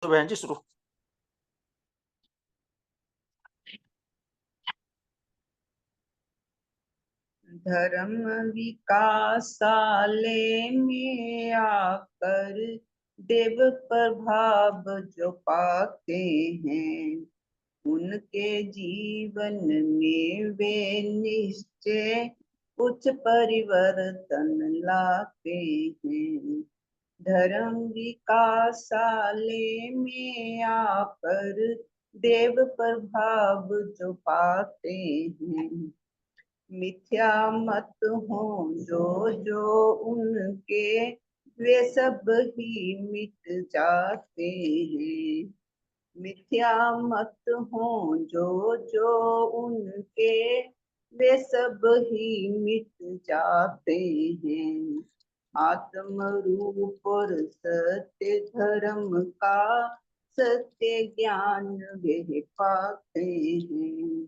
तो बहन जी शुरू। धर्म विकासालय में आकर देव प्रभाव जो पाते हैं, उनके जीवन में वे निश्चय कुछ परिवर्तन लाते हैं। धर्म विकासालय में आकर देव प्रभाव जो पाते हैं, मिथ्या मत हो जो उनके, वे सब ही मिट जाते हैं। मिथ्या मत हो जो उनके, वे सब ही मिट जाते हैं। आत्म रूप और सत्य धर्म का सत्य ज्ञान वे पाते हैं।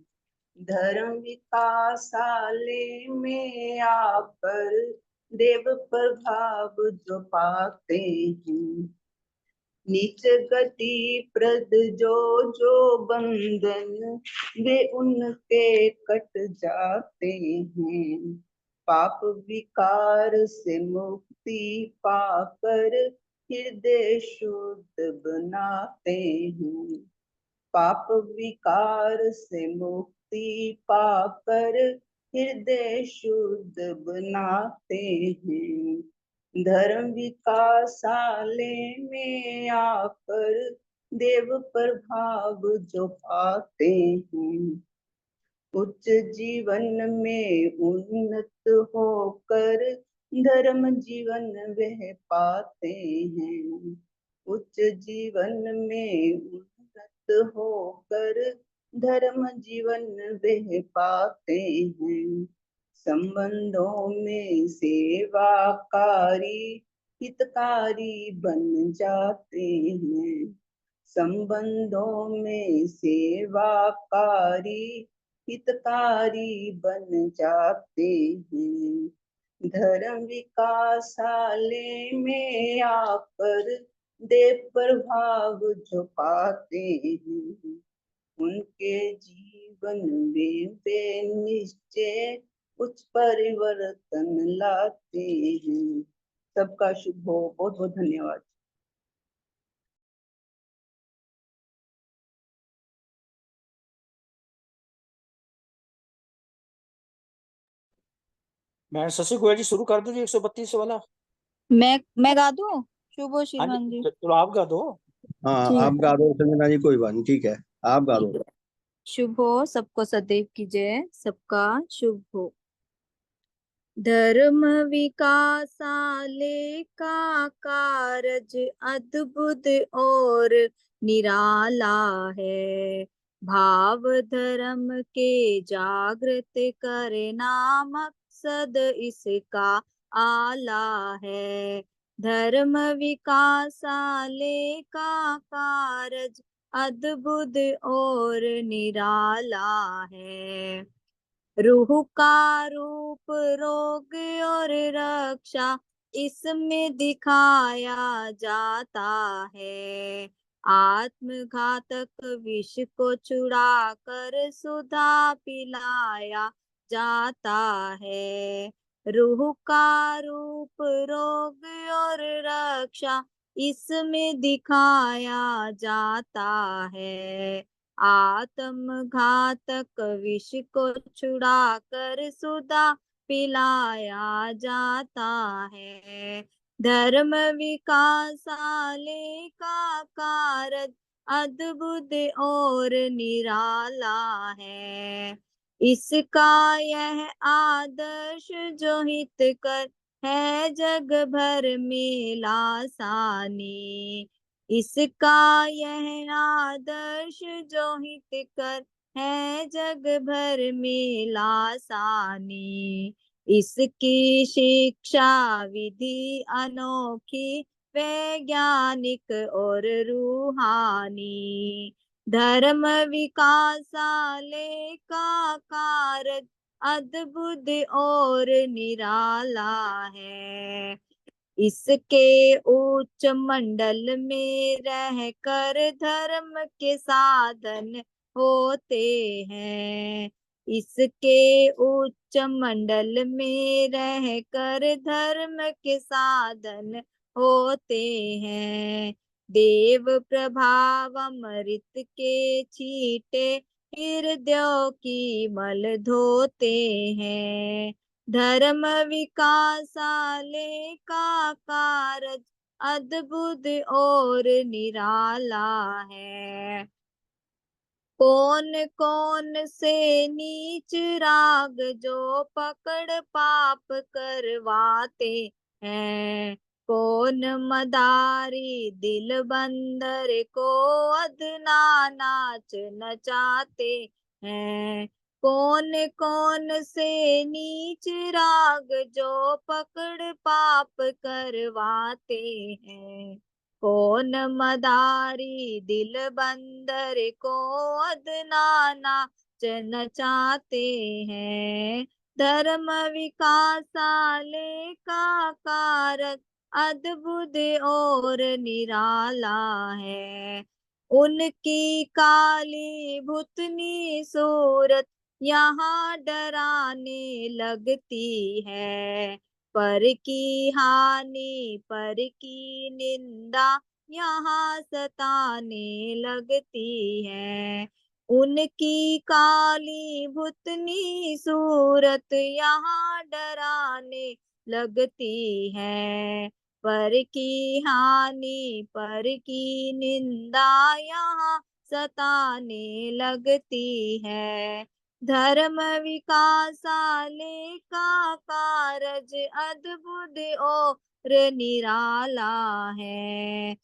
धर्म विकासालय में आकर देव प्रभाव जो पाते हैं, नीच गति प्रद जो बंधन वे उनके कट जाते हैं। पाप विकार से मुक्ति पाकर हृदय शुद्ध बनाते हैं। पाप विकार से मुक्ति पाकर हृदय शुद्ध बनाते हैं। धर्म विकासालय में आकर देव प्रभाव जो पाते हैं, उच्च जीवन में उन्नत होकर धर्म जीवन वह पाते हैं। उच्च जीवन में उन्नत होकर धर्म जीवन वह पाते हैं। संबंधों में सेवाकारी हितकारी बन जाते हैं। संबंधों में सेवाकारी हितकारी बन जाते हैं। धर्म विकासालय में आकर देव प्रभाव जो पाते हैं, उनके जीवन में वे निश्चय कुछ परिवर्तन लाते हैं। सबका शुभ हो। बहुत बहुत धन्यवाद। बहन शशि गोयल जी शुरू कर दो जी 132 वाला। मैं गा दूं? शुभ हो हाँ श्रीमान जी, जी। चलो आप गा दो। हाँ, ठीक आप गा दो संजना जी, कोई बात नहीं, ठीक है, आप गा दो। ठीक है। शुभ हो, सबको सदैव की जय, सबका शुभ हो। धर्म विकासालय का कारज अद्भुत और निराला है। भाव धर्म के जागृत करना मकसद इसका आला है। धर्म विकासालय का कारज अद्भुत और निराला है। रूह का रूप रोग और रक्षा इसमें दिखाया जाता है। आत्मघातक विष को छुड़ा कर सुधा पिलाया जाता है। रूह का रूप रोग और रक्षा इसमें दिखाया जाता है। आत्मघातक विष को छुड़ा कर सुधा पिलाया जाता है। धर्म विकासालय का कारज अद्भुत और निराला है। इसका यह आदर्श जो हितकर है जग भर में लासानी। इसका यह आदर्श जो हितकर है जग भर में लासानी। इसकी शिक्षा विधि अनोखी वैज्ञानिक और रूहानी। धर्म विकासालय का कारज अद्भुत और निराला है। इसके उच्च मंडल में रह कर धर्म के साधन होते हैं। इसके उच्च मंडल में रह कर धर्म के साधन होते हैं। देव प्रभाव अमृत के छींटे हृदयों की मल धोते हैं। धर्म विकासाले का कारज अद्भुत और निराला है। कौन कौन से नीच राग जो पकड़ पाप करवाते हैं। कौन मदारी दिल बंदर को अदना नाच नचाते हैं। कौन कौन से नीच राग जो पकड़ पाप करवाते हैं। कौन मदारी दिल बंदर को अदना नाच नचाते हैं। धर्म विकासाले का कारक अद्भुत और निराला है। उनकी काली भुतनी सूरत यहाँ डराने लगती है। पर की हानि पर की निंदा यहाँ सताने लगती है। उनकी काली भुतनी सूरत यहाँ डराने लगती है। पर की हानि पर की निंदा यहाँ सताने लगती है। धर्म विकासाले का कारज अद्भुत और निराला है।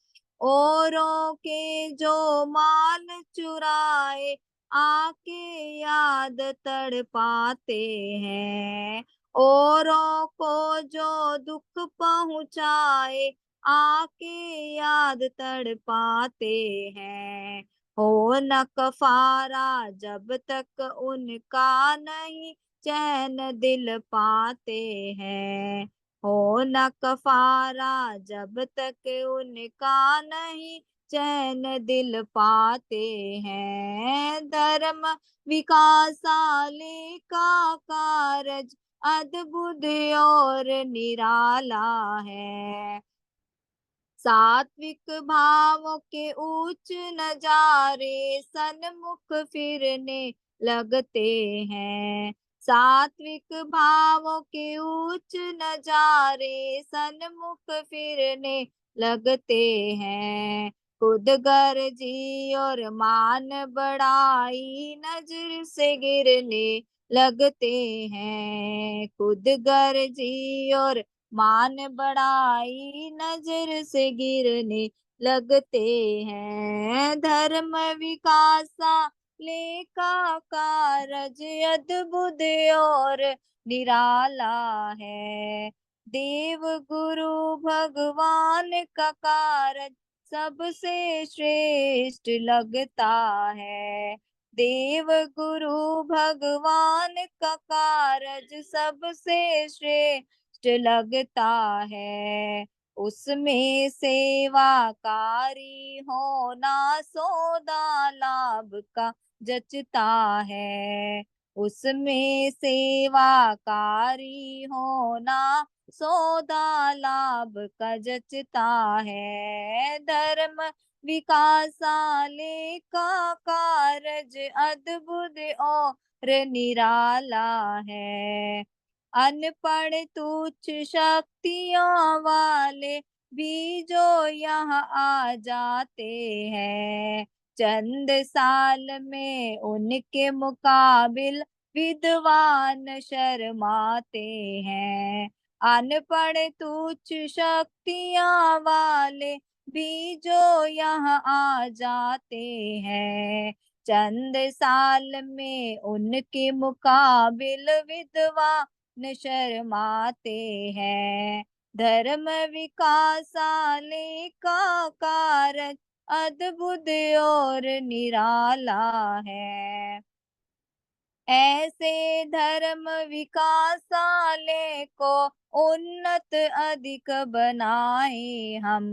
औरों के जो माल चुराए आके याद तड़ पाते हैं। औरों को जो दुख पहुँचाए आके याद तड़ पाते हैं। हो न कफारा जब तक उनका नहीं चैन दिल पाते हैं। हो न कफारा जब तक उनका नहीं चैन दिल पाते हैं। धर्म विकासाले का कारज अद्भुत और निराला है। सात्विक भावों के उच्च नजारे सन्मुख फिरने लगते हैं। सात्विक भावों के उच्च नजारे सन्मुख फिरने लगते हैं। खुद गर्जी और मान बढ़ाई नजर से गिरने लगते हैं। खुद गर्जी और मान बढ़ाई नजर से गिरने लगते हैं। धर्म विकासा लेका कारज अद्भुत और निराला है। देव गुरु भगवान का कारज सबसे श्रेष्ठ लगता है। देव गुरु भगवान का कारज सबसे श्रेष्ठ लगता है। उसमें सेवाकारी होना सौदा लाभ का जचता है। उसमें सेवाकारी होना सौदा लाभ का जचता है। धर्म विकासाले का कारज अद्भुत और निराला है। अनपढ़ तुच्छ शक्तियों वाले भी जो यहाँ आ जाते हैं। चंद साल में उनके मुकाबिल विद्वान शर्माते हैं। अनपढ़ तुच्छ शक्तियाँ वाले भी जो यहाँ आ जाते हैं। चंद साल में उनके मुकाबिल विद्वान शर्माते हैं। धर्म विकासाले का कारज अद्भुत और निराला है। ऐसे धर्म विकासाले को उन्नत अधिक बनाए हम,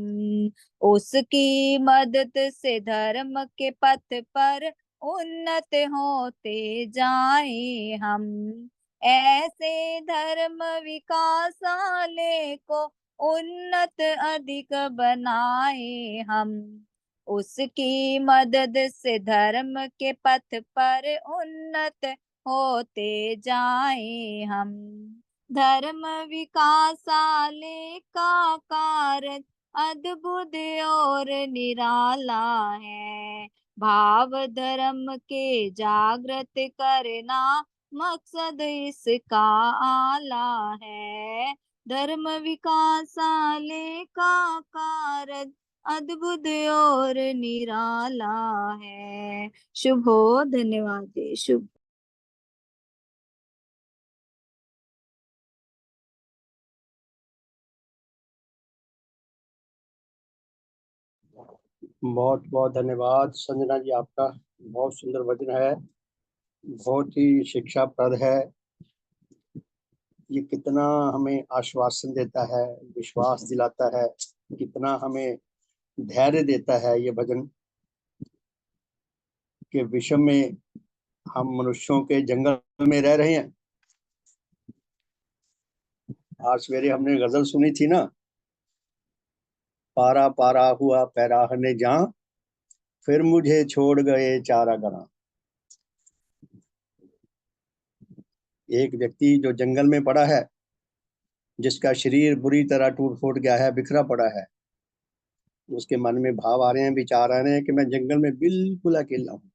उसकी मदद से धर्म के पथ पर उन्नत होते जाए हम। ऐसे धर्म विकासाले को उन्नत अधिक बनाए हम, उसकी मदद से धर्म के पथ पर उन्नत होते जाए हम। धर्म विकासाले का कार्य अद्भुत और निराला है, भाव धर्म के जागृत करना मकसद इसका आला है। धर्म विकासाले का कार्य अद्भुत और निराला है। शुभ हो। धन्यवाद जी। शुभ। बहुत बहुत धन्यवाद संजना जी, आपका बहुत सुंदर वचन है, बहुत ही शिक्षाप्रद है। ये कितना हमें आश्वासन देता है, विश्वास दिलाता है, कितना हमें धैर्य देता है ये भजन कि विश्व में हम मनुष्यों के जंगल में रह रहे हैं। आज सवेरे हमने गजल सुनी थी ना, पारा पारा हुआ पैराहने जहां, फिर मुझे छोड़ गए चारा गना। एक व्यक्ति जो जंगल में पड़ा है, जिसका शरीर बुरी तरह टूट फूट गया है, बिखरा पड़ा है, उसके मन में भाव आ रहे हैं, विचार आ रहे हैं कि मैं जंगल में बिल्कुल अकेला हूँ।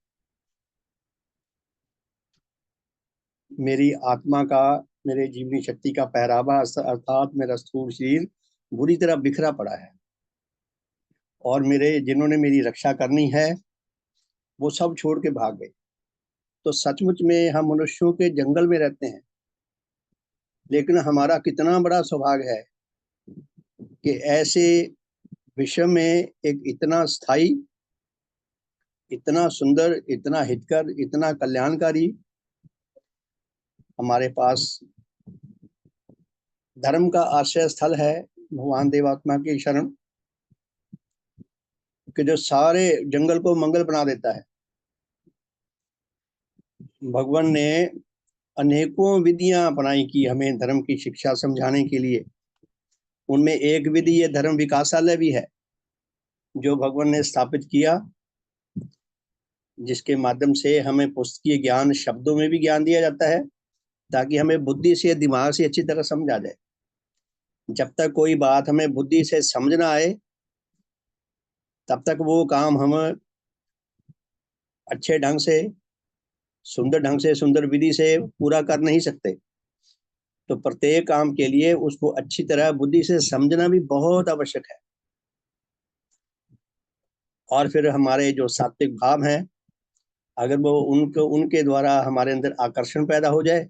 मेरी आत्मा का, मेरे जीवनी शक्ति का पहरावा अर्थात मेरा स्थूल शरीर बुरी तरह बिखरा पड़ा है, और मेरे जिन्होंने मेरी रक्षा करनी है वो सब छोड़ के भाग गए। तो सचमुच में हम मनुष्यों के जंगल में रहते हैं, लेकिन हमारा कितना बड़ा सौभाग्य है कि ऐसे विश्व में एक इतना स्थायी, इतना सुंदर, इतना हितकर, इतना कल्याणकारी हमारे पास धर्म का आश्रय स्थल है, भगवान देवात्मा की शरण, कि जो सारे जंगल को मंगल बना देता है। भगवान ने अनेकों विधियां अपनाई की हमें धर्म की शिक्षा समझाने के लिए। उनमें एक विधि ये धर्म विकासालय भी है, जो भगवान ने स्थापित किया, जिसके माध्यम से हमें पुस्तकीय ज्ञान, शब्दों में भी ज्ञान दिया जाता है, ताकि हमें बुद्धि से, दिमाग से अच्छी तरह समझ आ जाए। जब तक कोई बात हमें बुद्धि से समझ ना आए, तब तक वो काम हम अच्छे ढंग से, सुंदर ढंग से, सुंदर विधि से पूरा कर नहीं सकते। तो प्रत्येक काम के लिए उसको अच्छी तरह बुद्धि से समझना भी बहुत आवश्यक है। और फिर हमारे जो सात्विक भाव हैं, अगर वो उनके द्वारा हमारे अंदर आकर्षण पैदा हो जाए,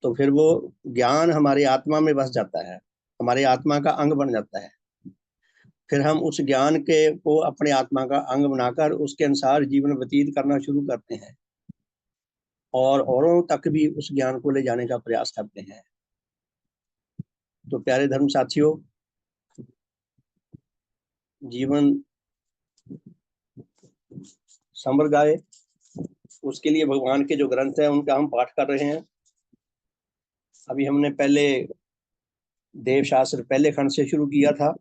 तो फिर वो ज्ञान हमारी आत्मा में बस जाता है, हमारी आत्मा का अंग बन जाता है। फिर हम उस ज्ञान के को अपने आत्मा का अंग बनाकर उसके अनुसार जीवन व्यतीत करना शुरू करते हैं, और औरों तक भी उस ज्ञान को ले जाने का प्रयास करते हैं। तो प्यारे धर्म साथियों, जीवन समृद्ध आए, उसके लिए भगवान के जो ग्रंथ हैं उनका हम पाठ कर रहे हैं। अभी हमने पहले देवशास्त्र पहले खंड से शुरू किया था,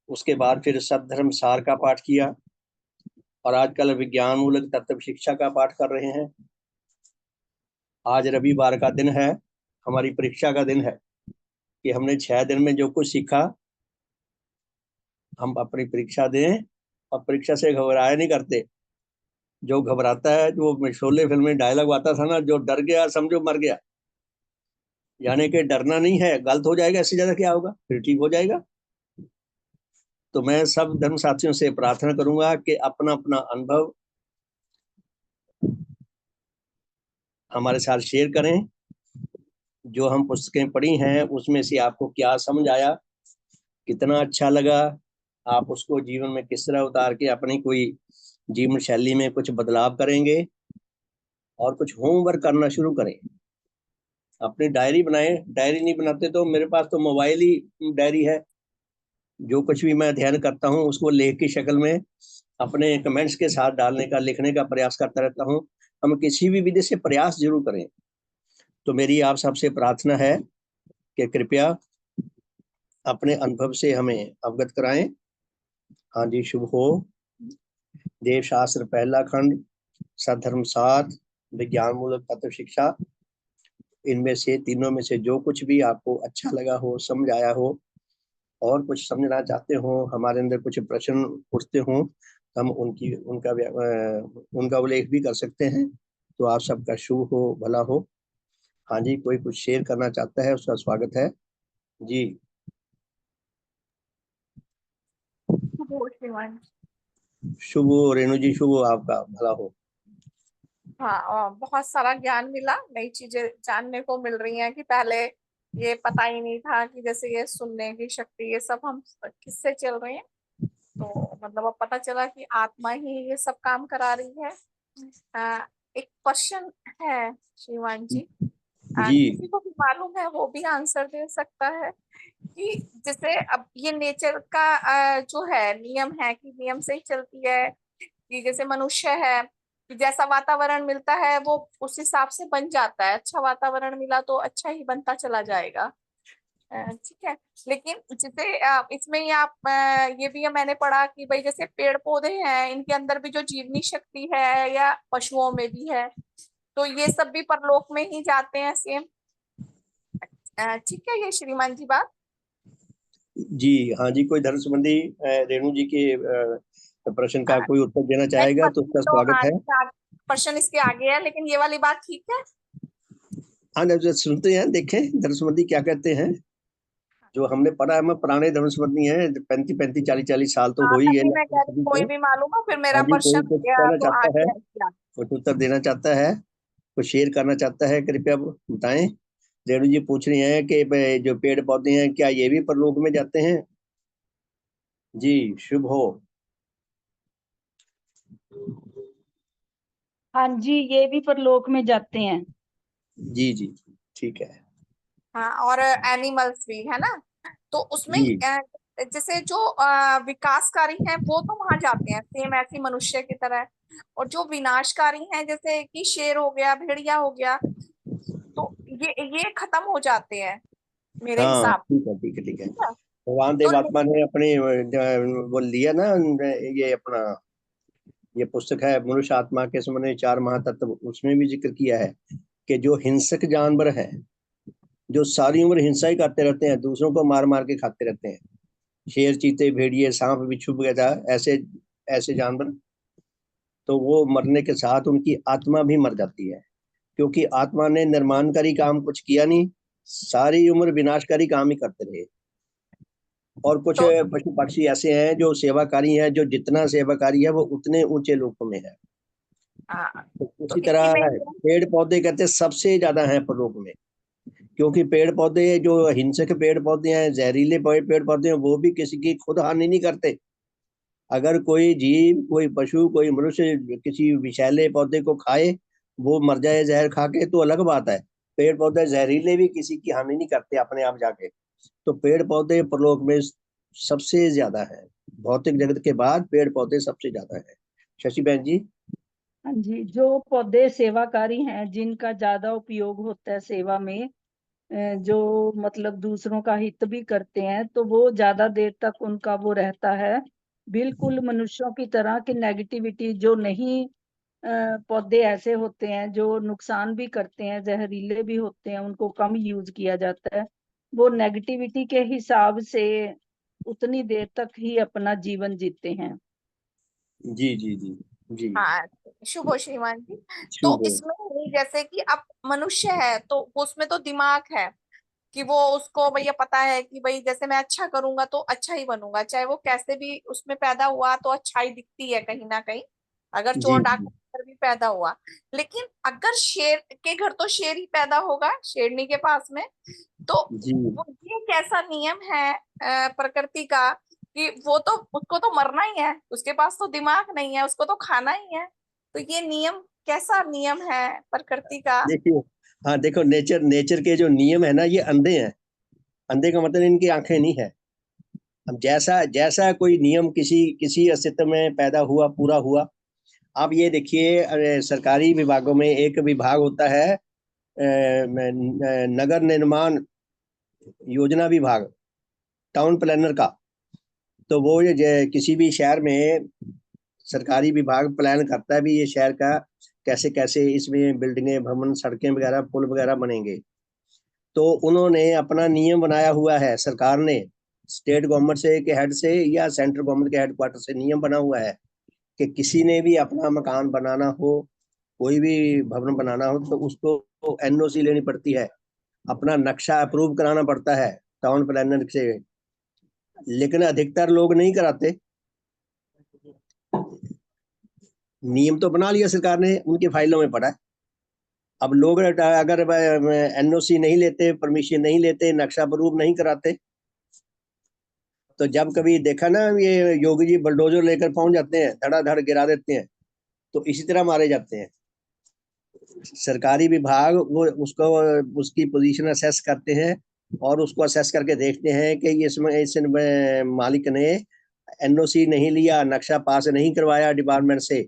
उसके बाद फिर सद्धर्म सार का पाठ किया, और आजकल विज्ञान मूलक तत्व शिक्षा का पाठ कर रहे हैं। आज रविवार का दिन है, हमारी परीक्षा का दिन है, कि हमने 6 दिन में जो कुछ सीखा हम अपनी परीक्षा दें, और परीक्षा से घबराया नहीं करते। जो घबराता है, जो शोले फिल्म में डायलॉग आता था ना, जो डर गया समझो मर गया, यानी कि डरना नहीं है, गलत हो जाएगा, इससे ज्यादा क्या होगा, फिर ठीक हो जाएगा। तो मैं सब धर्म साथियों से प्रार्थना करूंगा कि अपना अपना अनुभव हमारे साथ शेयर करें। जो हम पुस्तकें पढ़ी हैं उसमें से आपको क्या समझ आया, कितना अच्छा लगा, आप उसको जीवन में किस तरह उतार के अपनी कोई जीवन शैली में कुछ बदलाव करेंगे और कुछ होमवर्क करना शुरू करें। अपनी डायरी बनाएं। डायरी नहीं बनाते तो मेरे पास तो मोबाइल ही डायरी है। जो कुछ भी मैं अध्ययन करता हूँ उसको लेख की शक्ल में अपने कमेंट्स के साथ डालने का, लिखने का प्रयास करता रहता हूँ। हम किसी भी विधि से प्रयास जरूर करें। तो मेरी आप सबसे प्रार्थना है कि कृपया अपने अनुभव से हमें अवगत कराएं। हाँ जी, शुभ हो। देव शास्त्र पहला खंड, सद्धर्म 7, विज्ञान मूलक तत्व शिक्षा, इनमें से तीनों में से जो कुछ भी आपको अच्छा लगा हो, समझ आया हो और कुछ समझना चाहते हो, हमारे अंदर कुछ प्रश्न उठते हो, हम उनका उल्लेख भी कर सकते हैं। तो आप सबका शुभ हो, भला हो। हाँ जी, कोई कुछ शेयर करना चाहता है उसका स्वागत है जी। शुभ हो श्रीमान। शुभ हो रेणु जी, शुभ हो, आपका भला हो। हाँ, और बहुत सारा ज्ञान मिला, नई चीजें जानने को मिल रही हैं कि पहले ये पता ही नहीं था कि जैसे ये सुनने की शक्ति, ये सब हम किससे चल रहे हैं। तो मतलब अब पता चला कि आत्मा ही ये सब काम करा रही है। एक क्वेश्चन है श्रीमान जी, जी किसी को भी मालूम है वो भी आंसर दे सकता है कि जैसे अब ये नेचर का जो है नियम है कि नियम से ही चलती है कि जैसे मनुष्य है कि जैसा वातावरण मिलता है वो उस हिसाब से बन जाता है। अच्छा वातावरण मिला तो अच्छा ही बनता चला जाएगा। ठीक है, लेकिन जैसे इसमें ही आप ये भी मैंने पढ़ा कि भाई जैसे पेड़ पौधे हैं, इनके अंदर भी जो जीवनी शक्ति है या पशुओं में भी है, तो ये सब भी परलोक में ही जाते हैं सेम। ठीक है ये श्रीमान जी बात। जी। हाँ जी, कोई धर्म संबंधी रेणु जी के प्रश्न का कोई उत्तर देना नहीं, चाहेगा तो उसका तो स्वागत है। क्वेश्चन इसके आगे है, लेकिन ये वाली बात ठीक है। हाँ, जब सुनते हैं, देखें धर्म संबंधी क्या कहते हैं। जो हमने पढ़ा है, हम पुराने धर्म संबंधी हैं, 35 40 साल तो हो ही गए तभी मैं लगभग कह रही सभी कोई को। भी मालूम है, फिर हाँ मेरा जी, कोई प्रश्न कुछ कहना तो चाहता है, आगे है क्या? कुछ उत्तर देना चाहता है, कुछ शेयर करना चाहता है, कृपया बताएं। रेणु जी पूछ रही हैं कि जो पेड़ पौधे हैं क्या ये भी परलोक में जाते हैं। जी, शुभ हो। हाँ जी, ये भी परलोक में जाते हैं। जी जी, ठीक है। हाँ, और एनिमल्स भी है ना, तो उसमें जी जैसे जो विकासकारी हैं वो तो वहां जाते हैं सेम ऐसी मनुष्य की तरह, और जो विनाशकारी हैं जैसे कि शेर हो गया, भेड़िया हो गया, तो ये खत्म हो जाते हैं मेरे हाँ, हिसाब ठीक है, ठीक है, ठीक है। से। भगवान तो देवात्मा ने अपने वो लिया ना, ये अपना ये पुस्तक है मनुष्य आत्मा के संबंध 4 महातत्व, उसमें भी जिक्र किया है कि जो हिंसक जानवर हैं, जो सारी उम्र हिंसा ही करते रहते हैं, दूसरों को मार मार के खाते रहते हैं, शेर, चीते, भेड़िए, सांप, बिच्छू वगैरह, ऐसे ऐसे जानवर, तो वो मरने के साथ उनकी आत्मा भी मर जाती है, क्योंकि आत्मा ने निर्माणकारी काम कुछ किया नहीं, सारी उम्र विनाशकारी काम ही करते रहे। और कुछ तो पशु पक्षी ऐसे हैं जो सेवाकारी हैं, जो जितना सेवाकारी है वो उतने ऊंचे लोकों में है। हाँ, तो तो उसी इसी तरह में पेड़ पौधे कहते हैं सबसे ज्यादा हैं परलोक में, क्योंकि पेड़ पौधे जो हिंसक पेड़ पौधे हैं, जहरीले पेड़ पौधे हैं, वो भी किसी की खुद हानि नहीं करते। अगर कोई जीव, कोई पशु, कोई मनुष्य किसी विषैले पौधे को खाए, वो मर जाए जहर खा के, तो अलग बात है। पेड़ पौधे जहरीले भी किसी की हानि नहीं करते अपने आप जाके। तो पेड़ पौधे परलोक में सबसे ज्यादा है, भौतिक जगत के बाद पेड़ पौधे सबसे ज्यादा है। शशि बहन जी। हाँ जी, जो पौधे सेवाकारी हैं, जिनका ज्यादा उपयोग होता है सेवा में, जो मतलब दूसरों का हित भी करते हैं, तो वो ज्यादा देर तक उनका वो रहता है। बिल्कुल मनुष्यों की तरह की नेगेटिविटी जो नहीं, पौधे ऐसे होते हैं जो नुकसान भी करते हैं, जहरीले भी होते हैं, उनको कम यूज किया जाता है। वो नेगेटिविटी के हिसाब से उतनी देर तक ही अपना जीवन जीते हैं। जी जी जी जी, हाँ, शुभ हो श्रीमान जी। तो शुभ। इसमें ये जैसे कि अब मनुष्य है तो उसमें तो दिमाग है कि वो उसको भैया पता है कि भाई जैसे मैं अच्छा करूंगा तो अच्छा ही बनूंगा, चाहे वो कैसे भी उसमें पैदा हुआ तो अच्छाई दिखती है कहीं ना कहीं, अगर जी चोर जी डाकू के घर भी पैदा हुआ। लेकिन अगर शेर के घर तो शेर ही पैदा होगा, शेरनी के पास में, तो जी वो ये कैसा नियम है प्रकृति का कि वो तो, उसको तो मरना ही है, उसके पास तो दिमाग नहीं है, उसको तो खाना ही है। तो ये नियम कैसा नियम है प्रकृति का? देखिए, हाँ देखो, नेचर नेचर के जो नियम है ना, ये अंधे हैं। अंधे का मतलब इनकी आंखें नहीं है। अब जैसा जैसा कोई नियम किसी किसी अस्तित्व में पैदा हुआ, पूरा हुआ। आप ये देखिए, सरकारी विभागों में एक विभाग होता है नगर निर्माण योजना विभाग, टाउन प्लानर का। तो वो किसी भी शहर में सरकारी विभाग प्लान करता है भी ये शहर का कैसे कैसे इसमें बिल्डिंगें, भवन, सड़कें वगैरह, पुल वगैरह बनेंगे। तो उन्होंने अपना नियम बनाया हुआ है, सरकार ने स्टेट गवर्नमेंट से के हेड से या सेंट्रल गवर्नमेंट के हेडक्वार्टर से नियम बना हुआ है कि किसी ने भी अपना मकान बनाना हो, कोई भी भवन बनाना हो, तो उसको एनओसी लेनी पड़ती है, अपना नक्शा अप्रूव कराना पड़ता है टाउन प्लानर से। लेकिन अधिकतर लोग नहीं कराते। नियम तो बना लिया सरकार ने, उनकी फाइलों में पड़ा है। अब लोग अगर एनओसी नहीं लेते, परमिशन नहीं लेते, नक्शा अप्रूव नहीं कराते, तो जब कभी देखा ना, ये योगी जी बुलडोजर लेकर पहुंच जाते हैं, धड़ाधड़ गिरा देते हैं, तो इसी तरह मारे जाते हैं। सरकारी विभाग वो उसको, उसकी पोजीशन असेस करते हैं और उसको असेस करके देखते हैं कि इसमें इस मालिक ने एनओसी नहीं लिया, नक्शा पास नहीं करवाया डिपार्टमेंट से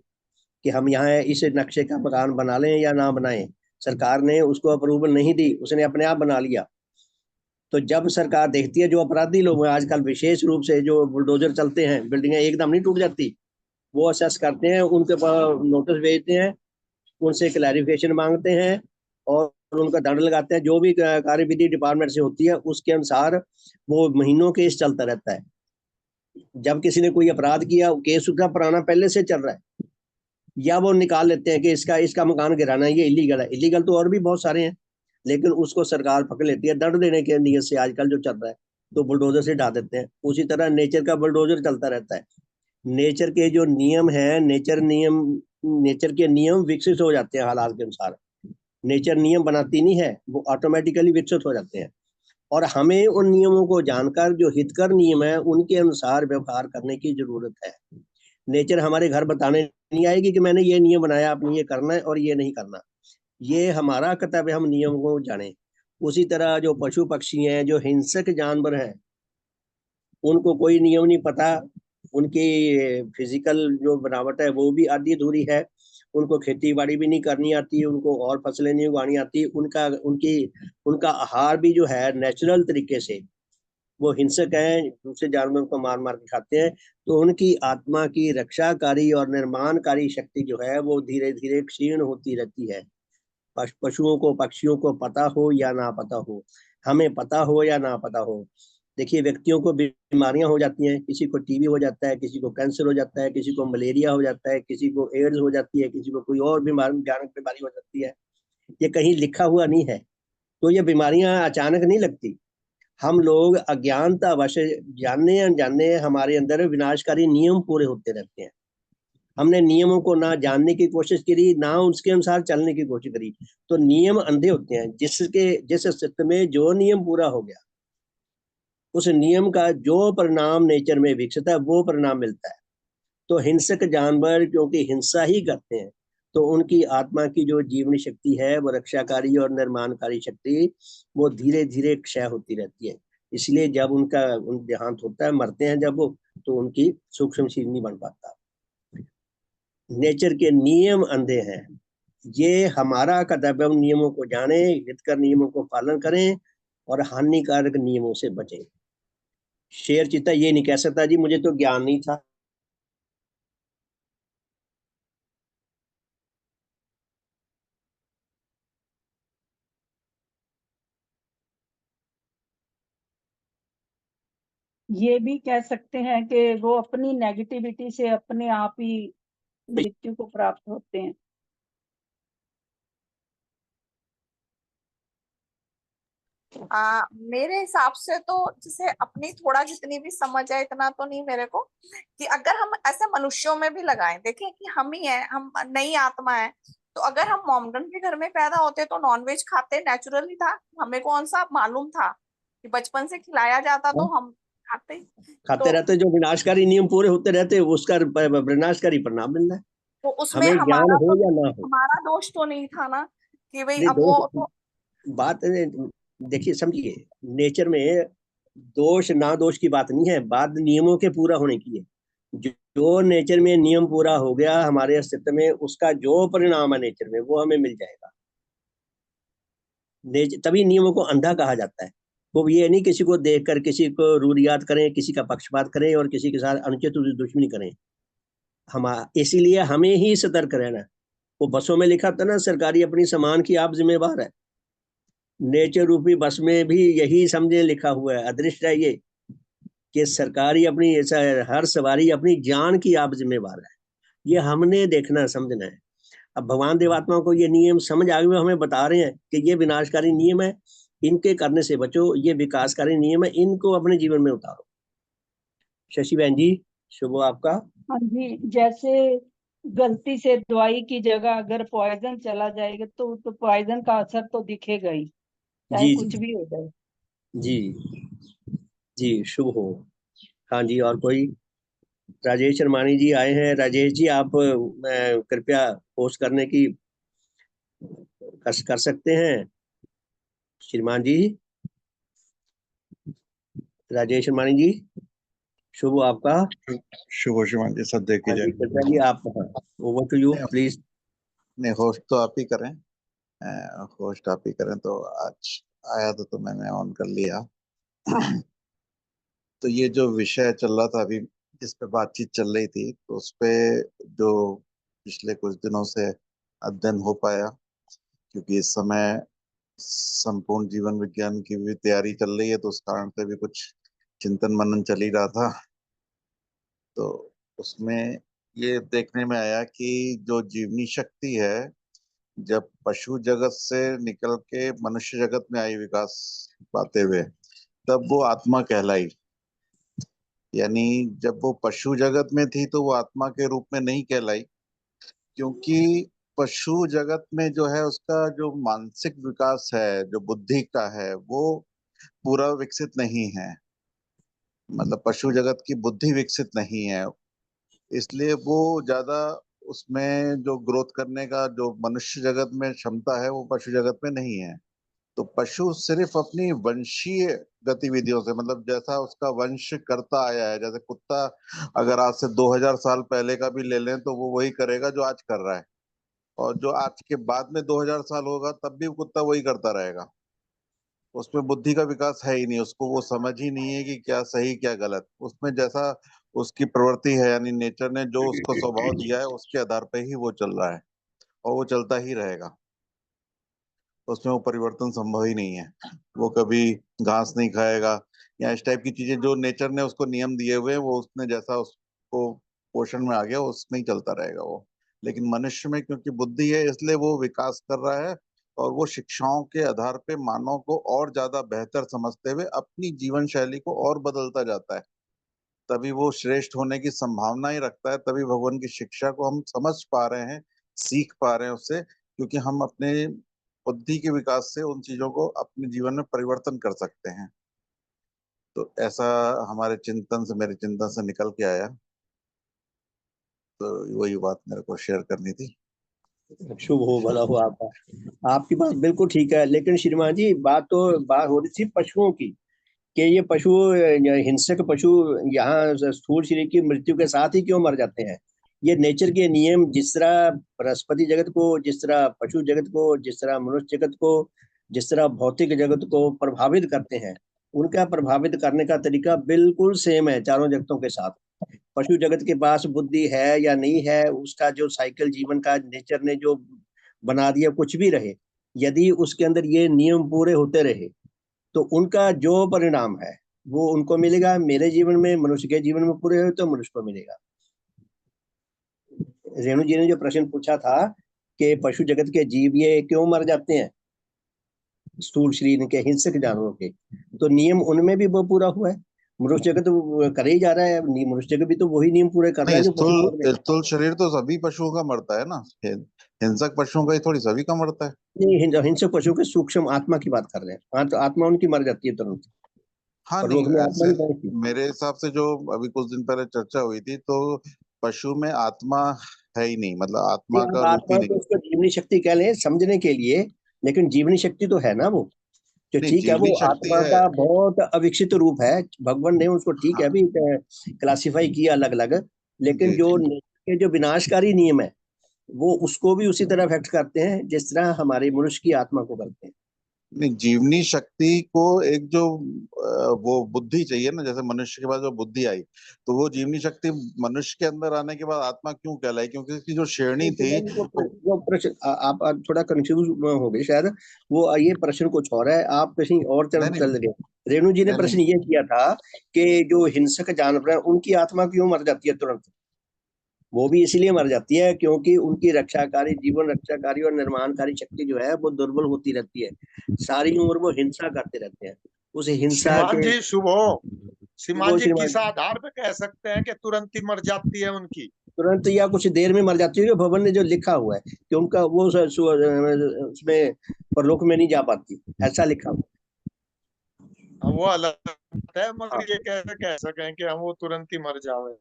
कि हम यहाँ इस नक्शे का मकान बना लें या ना बनाएं। सरकार ने उसको अप्रूवल नहीं दी, उसने अपने आप बना लिया। तो जब सरकार देखती है, जो अपराधी लोग हैं आजकल विशेष रूप से, जो बुलडोजर चलते हैं, बिल्डिंगें एकदम नहीं टूट जाती, वो असेस करते हैं, उनके पास नोटिस भेजते हैं, उनसे क्लैरिफिकेशन मांगते हैं और उनका दंड लगाते हैं। जो भी कार्यविधि डिपार्टमेंट से होती है उसके अनुसार वो महीनों केस चलता रहता है। जब किसी ने कोई अपराध किया, केस उसका पुराना पहले से चल रहा है, या वो निकाल लेते हैं कि इसका इसका मकान गिराना ये इलीगल है। इलीगल तो और भी बहुत सारे हैं, लेकिन उसको सरकार पकड़ लेती है दंड देने के नियत से। आजकल जो चल रहा है, तो बुलडोजर से ढा देते हैं। उसी तरह नेचर का बुलडोजर चलता रहता है। नेचर के जो नियम है, नेचर के नियम विकसित हो जाते हैं हालात के अनुसार। नेचर नियम बनाती नहीं है, वो ऑटोमेटिकली विकसित हो जाते हैं। और हमें उन नियमों को जानकर, जो हितकर नियम है, उनके अनुसार व्यवहार करने की जरूरत है। नेचर हमारे घर बताने नहीं आएगी कि मैंने ये नियम बनाया, आपने ये करना है और ये नहीं करना। ये हमारा कर्तव्य, हम नियम को जाने। उसी तरह जो पशु पक्षी हैं, जो हिंसक जानवर हैं, उनको कोई नियम नहीं पता। उनकी फिजिकल जो बनावट है वो भी आधी अधूरी है। उनको खेती बाड़ी भी नहीं करनी आती, उनको और फसलें नहीं उगानी आती। उनका आहार भी जो है नेचुरल तरीके से, वो हिंसक हैं, दूसरे जानवरों को मार मार के खाते हैं। तो उनकी आत्मा की रक्षाकारी और निर्माणकारी शक्ति जो है वो धीरे धीरे क्षीण होती रहती है। पशुओं को, पक्षियों को पता हो या ना पता हो, हमें पता हो या ना पता हो। देखिए, व्यक्तियों को बीमारियां हो जाती हैं, किसी को टीबी हो जाता है, किसी को कैंसर हो जाता है, किसी को मलेरिया हो जाता है, किसी को एड्स हो जाती है, किसी को कोई और बीमारी, भयानक बीमारी हो जाती है। ये कहीं लिखा हुआ नहीं है। तो ये बीमारियां अचानक नहीं लगती। हम लोग अज्ञानतावश, जानने अनजाने, हमारे अंदर विनाशकारी नियम पूरे होते रहते हैं। हमने नियमों को ना जानने की कोशिश करी, ना उसके अनुसार चलने की कोशिश करी। तो नियम अंधे होते हैं। जिस अस्तित्व में जो नियम पूरा हो गया, उस नियम का जो परिणाम नेचर में विकसित है, वो परिणाम मिलता है। तो हिंसक जानवर क्योंकि हिंसा ही करते हैं, तो उनकी आत्मा की जो जीवनी शक्ति है, वो रक्षाकारी और निर्माणकारी शक्ति, वो धीरे धीरे क्षय होती रहती है। इसलिए जब उन देहांत होता है, मरते हैं जब वो, तो उनकी सूक्ष्म शरीर नहीं बन पाता। नेचर के नियम अंधे हैं। ये हमारा कर्तव्य, उन नियमों को जाने, हितकर नियमों को पालन करें और हानिकारक नियमों से बचें। शेर चीता ये नहीं कह सकता जी मुझे तो ज्ञान नहीं था। ये भी कह सकते हैं कि वो अपनी नेगेटिविटी से अपने आप ही मृत्यु को प्राप्त होते हैं। मेरे हिसाब से तो, जैसे अपनी थोड़ा जितनी भी समझ है, इतना तो नहीं मेरे को, कि अगर हम ऐसे मनुष्यों में भी लगाएं, देखें कि हम ही है, हम नई आत्मा है। तो अगर हम मोमडन के घर में पैदा होते तो नॉनवेज खाते, नेचुरली था, हमें कौन सा मालूम था कि बचपन से खिलाया जाता तो हम खाते खाते तो रहते, जो विनाशकारी नियम पूरे होते रहते, उसका विनाशकारी परिणाम मिल रहा है, वो उसमें हमें ज्ञान हमारा हो तो या ना हो। हमारा दोष तो नहीं था ना कि भाई नहीं, अब वो दोष तो बात देखिए, समझिए, नेचर में दोष ना दोष की बात नहीं है, बात नियमों के पूरा होने की है। जो नेचर में नियम पूरा हो गया हमारे अस्तित्व में, उसका जो परिणाम है नेचर में, वो हमें मिल जाएगा। तभी नियमों को अंधा कहा जाता है। वो ये नहीं किसी को देखकर किसी को रूरियात करें, किसी का पक्षपात करें और किसी के साथ अनुचित दुश्मनी करें। हम इसीलिए हमें ही सतर्क रहना है। वो बसों में लिखा था ना, सरकारी अपनी सामान की आप जिम्मेवार है। नेचर रूपी बस में भी यही समझे लिखा हुआ है, अदृष्ट है ये, कि सरकारी अपनी हर सवारी अपनी जान की आप जिम्मेवार है। ये हमने देखना समझना है। अब भगवान देवात्माओं को ये नियम समझ आ गए, हमें बता रहे हैं कि ये विनाशकारी नियम है, इनके करने से बचो, ये विकासकारी नियम है, इनको अपने जीवन में उतारो। शशि बहन जी, शुभ हो आपका। हाँ जी, जैसे गलती से दवाई की जगह अगर पॉइजन चला जाएगा तो पॉइजन का असर तो दिखेगा ही, चाहे जी कुछ जी भी हो जाए। जी जी, शुभ हो। हाँ जी, और कोई? राजेश शर्मानी जी आए हैं। राजेश जी, आप कृपया पोस्ट करने की कर सकते हैं। श्रीमान जी, राजेश शर्मानी जी, शुभ हो आपका। शुभ श्रीमान जी, सब देखी हाँ जी, कृपया जी, जाए। आप, ओवर टू यू प्लीज। नहीं, होस्ट तो आप ही करें। होस्ट आप ही करें, तो आज आया तो मैंने ऑन कर लिया। तो ये जो विषय चल रहा था अभी, जिस पे बातचीत चल रही थी, तो उस पे जो पिछले कुछ दिनों से अध्ययन हो पाया, क्योंकि इस समय संपूर्ण जीवन विज्ञान की भी तैयारी चल रही है, तो उस कारण से भी कुछ चिंतन मनन चल ही रहा था। तो उसमें ये देखने में आया कि जो जीवनी शक्ति है, जब पशु जगत से निकल के मनुष्य जगत में आई विकास पाते हुए, तब वो आत्मा कहलाई। यानी जब वो पशु जगत में थी तो वो आत्मा के रूप में नहीं कहलाई, क्योंकि पशु जगत में जो है उसका जो मानसिक विकास है, जो बुद्धि का है, वो पूरा विकसित नहीं है। मतलब पशु जगत की बुद्धि विकसित नहीं है, इसलिए वो ज्यादा उसमें जो ग्रोथ करने का जो मनुष्य जगत में क्षमता है, वो पशु जगत में नहीं है। तो पशु सिर्फ अपनी वंशीय गतिविधियों से, मतलब जैसा उसका वंश करता आया है, जैसे कुत्ता अगर आज से 2000 साल पहले का भी ले लें तो वो वही करेगा जो आज कर रहा है, और जो आज के बाद में 2000 साल होगा तब भी कुत्ता वही करता रहेगा। उसमें बुद्धि का विकास है ही नहीं, उसको वो समझ ही नहीं है कि क्या सही क्या गलत। उसमें जैसा उसकी प्रवृत्ति है, यानी नेचर ने जो उसको स्वभाव दिया है, उसके आधार पे ही वो चल रहा है, और वो चलता ही रहेगा। उसमें वो परिवर्तन संभव ही नहीं है। वो कभी घास नहीं खाएगा, या इस टाइप की चीजें जो नेचर ने उसको नियम दिए हुए हैं, वो उसने जैसा उसको पोषण में आ गया उसमें ही चलता रहेगा वो। लेकिन मनुष्य में क्योंकि बुद्धि है, इसलिए वो विकास कर रहा है, और वो शिक्षाओं के आधार पे मानव को और ज्यादा बेहतर समझते हुए अपनी जीवन शैली को और बदलता जाता है। तभी वो श्रेष्ठ होने की संभावना ही रखता है, तभी भगवान की शिक्षा को हम समझ पा रहे हैं, सीख पा रहे हैं उससे, क्योंकि हम अपने बुद्धि के विकास से उन चीजों को अपने जीवन में परिवर्तन कर सकते हैं। तो ऐसा हमारे चिंतन से, मेरे चिंतन से निकल के आया, तो वही बात मेरे को शेयर करनी थी। शुभ हो, भला हो आपका। आपकी बात बिल्कुल ठीक है, लेकिन श्रीमान जी, बात हो रही थी पशुओं की, कि ये पशु, हिंसक पशु यहाँ स्थूल शरीर की मृत्यु के साथ ही क्यों मर जाते हैं। ये नेचर के नियम, जिस तरह बृहस्पति जगत को, जिस तरह पशु जगत को, जिस तरह मनुष्य जगत को, जिस तरह भौतिक जगत को प्रभावित करते हैं, उनका प्रभावित करने का तरीका बिल्कुल सेम है चारों जगतों के साथ। पशु जगत के पास बुद्धि है या नहीं है, उसका जो साइकिल जीवन का नेचर ने जो बना दिया, कुछ भी रहे, यदि उसके अंदर ये नियम पूरे होते रहे, तो उनका जो परिणाम है वो उनको मिलेगा। मेरे जीवन में, मनुष्य के जीवन में पूरे हो तो मनुष्य को मिलेगा। रेणु जी ने जो प्रश्न पूछा था कि पशु जगत के जीव ये क्यों मर जाते हैं, स्थूल शरीर के हिंसक जानवरों के, तो नियम उनमें भी वो पूरा हुआ है। मनुष्य जगत वो करे ही जा रहा है, मनुष्य जगत भी तो वही नियम पूरे कर रहा नहीं, है जो पशु कर रहे हैं। स्थूल शरीर तो सभी पशुओं का मरता है ना, हिंसक पशुओं का ही थोड़ी सभी का मरता है। नहीं, हिंसक पशु के सूक्ष्म आत्मा की बात कर रहे हैं। हाँ, तो आत्मा उनकी मर जाती है तुरंत। हाँ परलोक नहीं, में आत्मा ऐसे नहीं पहुंचती। मेरे हिसाब से जो अभी कुछ दिन पहले चर्चा हुई थी, तो पशु में आत्मा है ही नहीं, मतलब नहीं, आत्मा आप का रूप ही आत्मा नहीं। को उसको जीवनी शक्ति कह लें समझने के लिए, लेकिन जीवनी शक्ति तो है ना वो। जो नहीं, ठीक है वो जीवनी शक्ति आत्मा है। का बहुत अविकसित रूप है। भगवान ने उसको ठीक है हाँ, अभी क्लासिफाई किया अलग अलग, लेकिन जी जो जी। nature के जो विनाशकारी नियम है वो उसको भी उसी तरह अफेक्ट करते हैं जिस तरह हमारे मनुष्य की आत्मा को करते हैं। नहीं, जीवनी शक्ति को एक जो वो बुद्धि चाहिए ना, जैसे मनुष्य के पास जो बुद्धि आई, तो वो जीवनी शक्ति मनुष्य के अंदर आने के बाद आत्मा क्यों कहलाई? क्योंकि उसकी जो श्रेणी थी वो। वो प्रश्न आप थोड़ा कंफ्यूज हो गए शायद। वो ये प्रश्न कुछ और है, आप कहीं और नहीं तरफ नहीं चल गए। रेणु जी ने नहीं प्रश्न नहीं। ये किया था कि जो हिंसक जानवर हैं उनकी आत्मा क्यों मर जाती है तुरंत। वो भी इसलिए मर जाती है क्योंकि उनकी रक्षाकारी जीवन रक्षाकारी और निर्माणकारी शक्ति जो है वो दुर्बल होती रहती है। सारी उम्र वो हिंसा करते रहते हैं। उस हिंसा श्रीमान के जी शुभ हो। श्रीमान वो जी श्रीमान किस आधार पे कह सकते हैं कि तुरंत ही मर जाती है उनकी? तुरंत या कुछ देर में मर जाती है, कि भवन ने जो लिखा हुआ है कि उनका वो उसमें परलोक में नहीं जा पाती, ऐसा लिखा हुआ वो अलग बात है, है। हाँ, मगर ये कैसे कह सकें कि हम वो तुरंत ही मर जावे?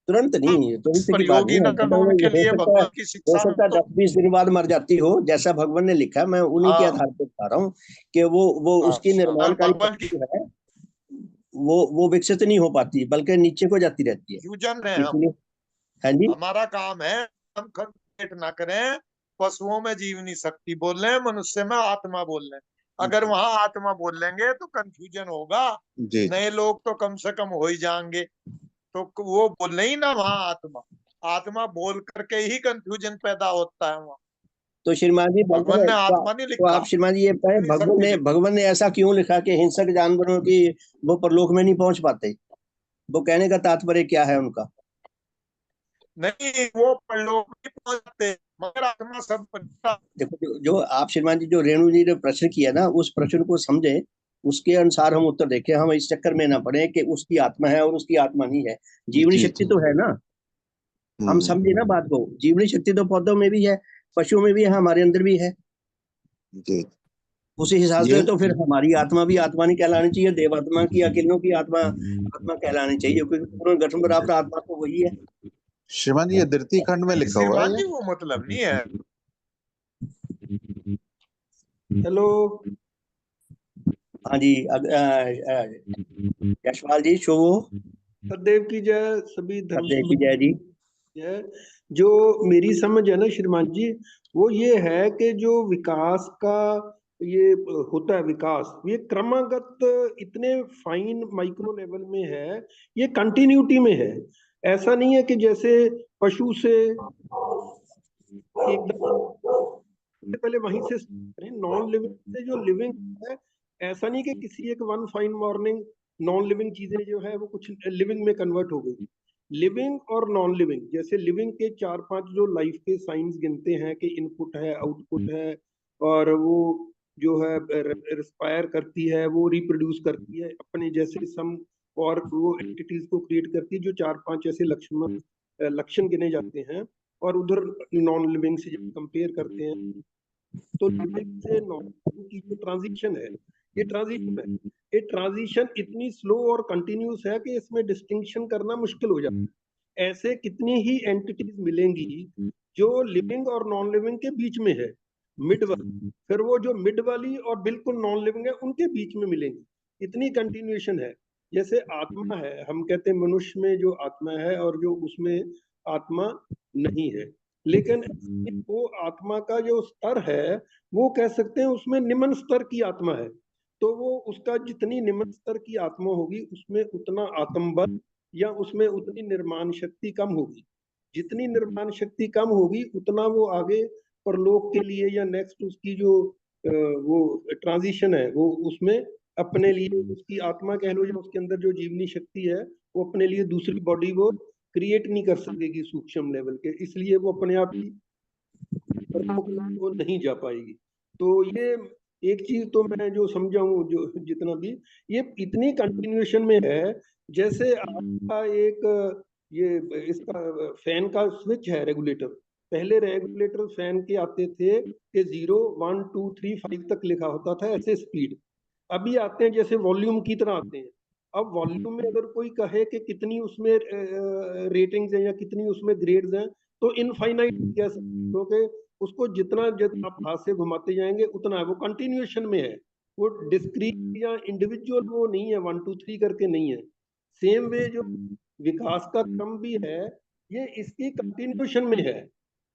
तुरंत नहीं, तुरंत की बात प्रयोग नहीं ही है। ना करना मतलब उनके लिए, भगवान की हो शिक्षा में सकता है तो। 10-20 दिन बाद मर जाती हो, जैसा भगवान ने लिखा है। मैं उन्हीं के हाँ आधार पर बता रहा हूँ कि वो उसकी अच्छा, निर्माणकारी भगवान की शक्ति जो है वो विकसित नहीं हो पाती, बल्कि नीचे को जाती रहती है। यूजन है हम। इसलिए हाँ जी। हमारा काम है हम कंपेट ना करें। पशुओं में जीवनी शक्ति बोल रहे हैं, मनुष्य में आत्मा बोल रहे हैं। अगर वहां आत्मा बोल लेंगे तो कंफ्यूजन होगा। जी जी। नए लोग तो कम से कम हो ही जाएंगे। तो वो बोल ही ना वहां आत्मा। आत्मा बोल करके ही कंफ्यूजन पैदा होता है वहां। तो श्रीमान जी भगवान ने तो आत्मा नहीं तो लिखा, आप श्रीमान जी ये बताएं, जीवनी शक्ति लिखी। भगवान ने ऐसा क्यों लिखा कि हिंसक जानवरों की वो परलोक में नहीं पहुंच पाते। वो कहने का तात्पर्य क्या है उनका। नहीं, वो परलोक नहीं पहुंचते, मगर आत्मा सब बनता। देखो जो आप श्रीमान जी जो रेणु जी ने प्रश्न किया ना, उस प्रश्न को समझे, उसके अनुसार हम उत्तर देखें। हम इस चक्कर में ना पड़े कि उसकी आत्मा है और उसकी आत्मा नहीं है। जीवनी जी शक्ति जी। तो है ना। हम समझे ना बात को। जीवनी शक्ति तो पौधों में भी है, पशुओं में भी है, हमारे अंदर भी है। जी। उसी हिसाब ये से तो फिर हमारी आत्मा भी आत्मा नहीं कहलानी चाहिए, देवात्मा की अकिरणों की आत्मा आत्मा कहलानी चाहिए, क्योंकि पूर्ण गठन बराबर आत्मा तो वही है। श्रीमान जी, ये धरती खंड में नहीं लिखा हुआ है श्रीमान ये। जी, वो मतलब नहीं है। हेलो। हाँ जी। यशपाल जी शुभ हो। सदैव की जय। सभी धर्म सदैव की जय जी। है। जो मेरी समझ है ना श्रीमान जी, वो ये है कि जो विकास का ये होता है, विकास ये क्रमागत इतने फाइन माइक्रो लेवल में है, ये कंटिन्यूटी में है। ऐसा नहीं है कि जैसे पशु से एकदम पहले वहीं से नॉन लिविंग से जो लिविंग है, ऐसा नहीं कि किसी एक one fine morning non living चीजें जो है वो कुछ लिविंग में कन्वर्ट हो गई। लिविंग और नॉन लिविंग, जैसे लिविंग के 4-5 जो लाइफ के साइंस गिनते हैं कि इनपुट है, आउटपुट है, और वो जो है रिस्पायर करती है, वो रिप्रोड्यूस करती है अपने जैसे सम, और वो एंटिटीज को क्रिएट करती है, जो 4-5 ऐसे लक्षण गिने जाते हैं। और उधर नॉन लिविंग से जब कंपेयर करते हैं तो लिविंग से नॉन लिविंग की जो ट्रांजिशन है, ये ट्रांजिशन है। ये ट्रांजिशन इतनी स्लो और कंटिन्यूस है कि इसमें डिस्टिंक्शन करना मुश्किल हो जाता है। ऐसे कितनी ही एंटिटीज मिलेंगी जो लिविंग और नॉन लिविंग के बीच में है, मिड वाली, फिर वो जो मिड वाली और बिल्कुल नॉन लिविंग है उनके बीच में मिलेंगी। इतनी कंटिन्यूएशन है। जैसे आत्मा है, हम कहते हैं मनुष्य में जो आत्मा है और जो उसमें आत्मा नहीं है, लेकिन वो आत्मा का जो स्तर है, वो कह सकते हैं उसमें निम्न स्तर की आत्मा है। तो वो उसका जितनी निम्न स्तर की आत्मा होगी उसमें उतना आत्मबल या उसमें उतनी निर्माण शक्ति कम होगी। जितनी निर्माण शक्ति कम होगी उतना वो आगे परलोक के लिए या नेक्स्ट उसकी जो वो ट्रांजिशन है, वो उसमें अपने लिए उसकी आत्मा कह लो या उसके अंदर जो जीवनी शक्ति है, वो अपने लिए दूसरी बॉडी वो क्रिएट नहीं कर सकेगी सूक्ष्म लेवल के, इसलिए वो अपने आप ही वो नहीं जा पाएगी। तो ये एक चीज तो मैं जो समझा हूँ, जो जितना भी ये इतनी कंटिन्यूएशन में है, जैसे आपका एक ये इसका फैन का स्विच है, रेगुलेटर। पहले रेगुलेटर फैन के आते थे कि 0 1 2 3 5 तक लिखा होता था ऐसे स्पीड। अभी आते हैं जैसे वॉल्यूम की तरह आते हैं, अब वॉल्यूम में अगर कोई कहे कि कितनी उसमें रेटिंग्स हैं या कितनी उसमें ग्रेड्स हैं, तो इनफाइनाइट कह सकते हो कि उसको जितना जितना आप हाथ से घुमाते जाएंगे उतना है, वो कंटिन्यूएशन में है, वो डिस्क्रीट या इंडिविजुअल वो नहीं है, 1 2 3 करके नहीं है। सेम वे जो विकास का क्रम भी है, ये इसकी कंटिन्यूएशन में है।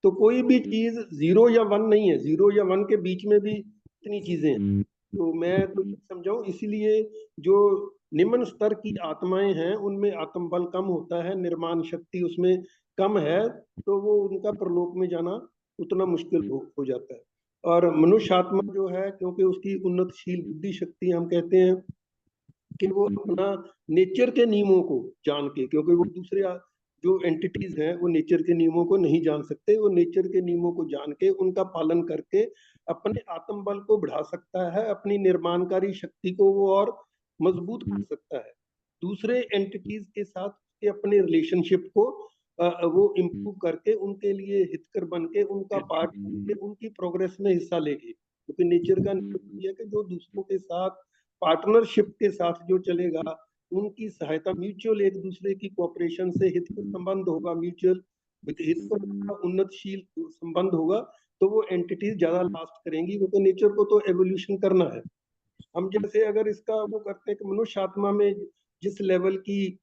तो कोई भी चीज 0 या 1 नहीं है, 0 या 1 के बीच में भी इतनी चीजें हैं। तो मैं तो ये समझाऊं, इसीलिए जो निम्न स्तर की आत्माएं हैं उनमें आत्मबल कम होता है, निर्माण शक्ति उसमें कम है, तो वो उनका परलोक में जाना उतना मुश्किल हो जाता है। और मनुष्य आत्मा जो है, क्योंकि उसकी उन्नतशील बुद्धि शक्ति, हम कहते हैं कि वो अपना नेचर के नियमों को जान के, क्योंकि वो दूसरे जो एंटिटीज हैं वो नेचर के नियमों को नहीं जान सकते, वो नेचर के नियमों को जान के उनका पालन करके अपने आत्मबल को बढ़ा सकता है, अपनी निर्माणकारी शक्ति को वो और मजबूत कर सकता है, दूसरे एंटिटीज के साथ के अपने रिलेशनशिप को वो इम्प्रूव करके उनके लिए हितकर बन के उनका पार्ट बन के उनकी प्रोग्रेस में हिस्सा लेगी। क्योंकि नेचर का नियम ये है कि जो दूसरों के साथ पार्टनरशिप के साथ जो चलेगा, उनकी सहायता, म्यूचुअल एक दूसरे की कोऑपरेशन से हित का संबंध होगा, म्यूचुअल हित का उन्नतशील संबंध होगा, तो वो एंटिटीज ज्यादा लास्ट करेंगी, क्योंकि नेचर को तो एवोल्यूशन करना है। हम जैसे अगर इसका वो करते हैं कि मनुष्य आत्मा में जिस लेवल की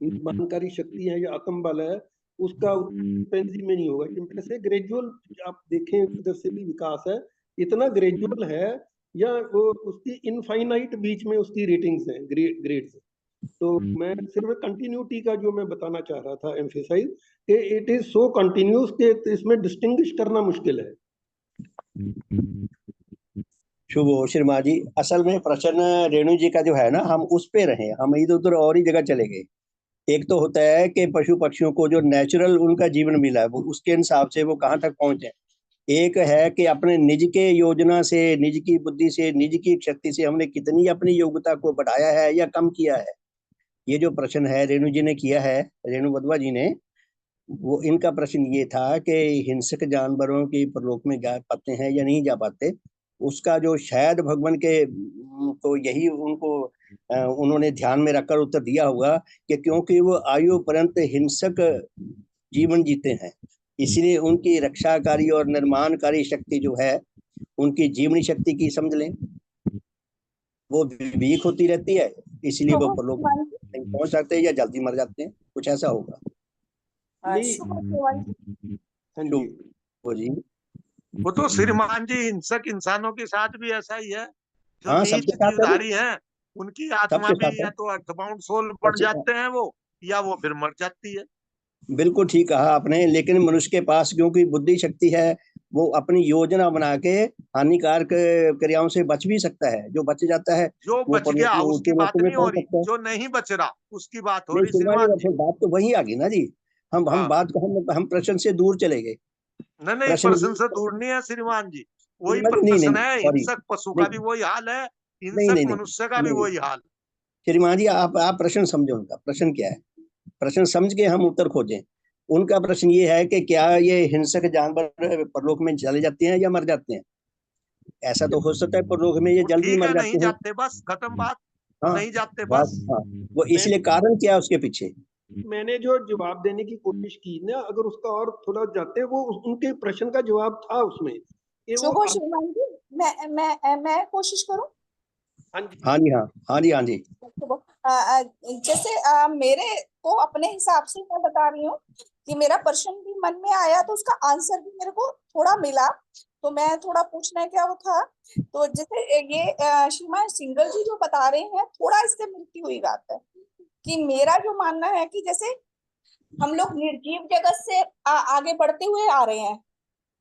निर्माणकारी शक्ति है या आत्मबल है, उसका चिंपैंजी में नहीं होगा। चिंपैंजी ग्रेजुअल, आप देखें इधर से भी विकास है, इतना ग्रेजुअल है, या वो उसकी इनफाइनाइट बीच में उसकी रेटिंग्स हैं, ग्रेड्स। तो मैं सिर्फ कंटिन्यूटी का जो मैं बताना चाह रहा था, एम्फेसाइज कि इट इज सो कंटिन्यूस के इसमें डिस्टिंग्विश करना मुश्किल है। शुभ हो श्रीमान जी। असल में प्रश्न रेणु जी का जो है ना, हम उस पे रहे, हम इधर उधर और ही जगह चले गए। एक तो होता है कि पशु पक्षियों को जो नेचुरल उनका जीवन मिला है, वो उसके हिसाब से वो कहाँ तक पहुंचे। एक है कि अपने निज के योजना से, निज की बुद्धि से, निज की शक्ति से हमने कितनी अपनी योग्यता को बढ़ाया है या कम किया है। ये जो प्रश्न है रेणु जी ने किया है, रेणु वधवा जी ने, वो इनका प्रश्न ये था कि हिंसक जानवरों की परलोक में जा पाते हैं या नहीं जा पाते। उसका जो शायद भगवान के तो यही उनको उन्होंने ध्यान में रखकर उत्तर दिया होगा कि क्योंकि वो आयु पर्यंत हिंसक जीवन जीते हैं, इसलिए उनकी रक्षाकारी और निर्माणकारी शक्ति जो है, उनकी जीवनी शक्ति की समझ लें, वो वीक होती रहती है, इसलिए वो परलोक नहीं पहुंच सकते या जल्दी मर जाते हैं, कुछ ऐसा होगा। नहीं, हाँ जी, वो जी, वो तो श्रीमान जी हिंसक इंसानों के साथ भी ऐसा ही है, जो हाँ, नीच सबके साथ है, जीवधारी हैं, उनकी आत्मा सबके भी साथ है। या तो अर्थबाउंड सोल बन जाते हैं वो, या वो फिर मर जाती है। बिल्कुल ठीक कहा आपने, लेकिन मनुष्य के पास क्योंकि बुद्धि शक्ति है, वो अपनी योजना बना के हानिकारक क्रियाओं से बच भी सकता है। जो बच जाता है जो वो बच परलोक गया में उसकी ऊंचे बात लोकों में नहीं हो पहुंच रही, सकता है। जो नहीं बच रहा उसकी बात हो नहीं रही श्रीमान श्रीमान जी, जी। बात तो वही आ गई ना जी। हम बात को हम प्रश्न से दूर चले गए। नहीं प्रश्न प्रश्न से दूर नहीं है श्रीमान जी, वही नहीं नहीं प्रश्न नहीं, है। सॉरी, हिंसक पशु का नहीं भी वही हाल है, नहीं हिंसक नहीं नहीं मनुष्य का भी नहीं, वही हाल। श्रीमान जी आप प्रश्न समझो, उनका प्रश्न क्या है, प्रश्न समझ के हम उत्तर खोजें। उनका प्रश्न ये है कि क्या ये हिंसक जानवर परलोक में चले जाते हैं या मर जाते हैं। ऐसा तो हो सकता है परलोक में ये वो जल्दी ठीक मर है, नहीं जाते हैं। जाते, बस खत्म बात, हाँ, नहीं जाते बात, बस। हाँ, वो इसलिए कारण क्या है उसके पीछे। मैंने जो जवाब देने की कोशिश की ना, अगर उसका और थोड़ा जाते, वो उनके प्रश्न का जवाब था उसमें कि वो शुभ श्रीमान जी, मैं कोशिश करूं। हाँ जी, हाँ जी, हाँ, हाँ जी, हाँ जी, जैसे मेरे को अपने हिसाब से मैं बता रही हूँ कि मेरा प्रश्न भी मन में आया, तो उसका आंसर भी मेरे को थोड़ा मिला, तो मैं थोड़ा पूछना क्या वो था। तो जैसे ये श्रीमान सिंगल जी जो बता रहे हैं, थोड़ा इससे मिलती हुई बात है कि मेरा जो मानना है कि जैसे हम लोग निर्जीव जगत से आगे बढ़ते हुए आ रहे हैं,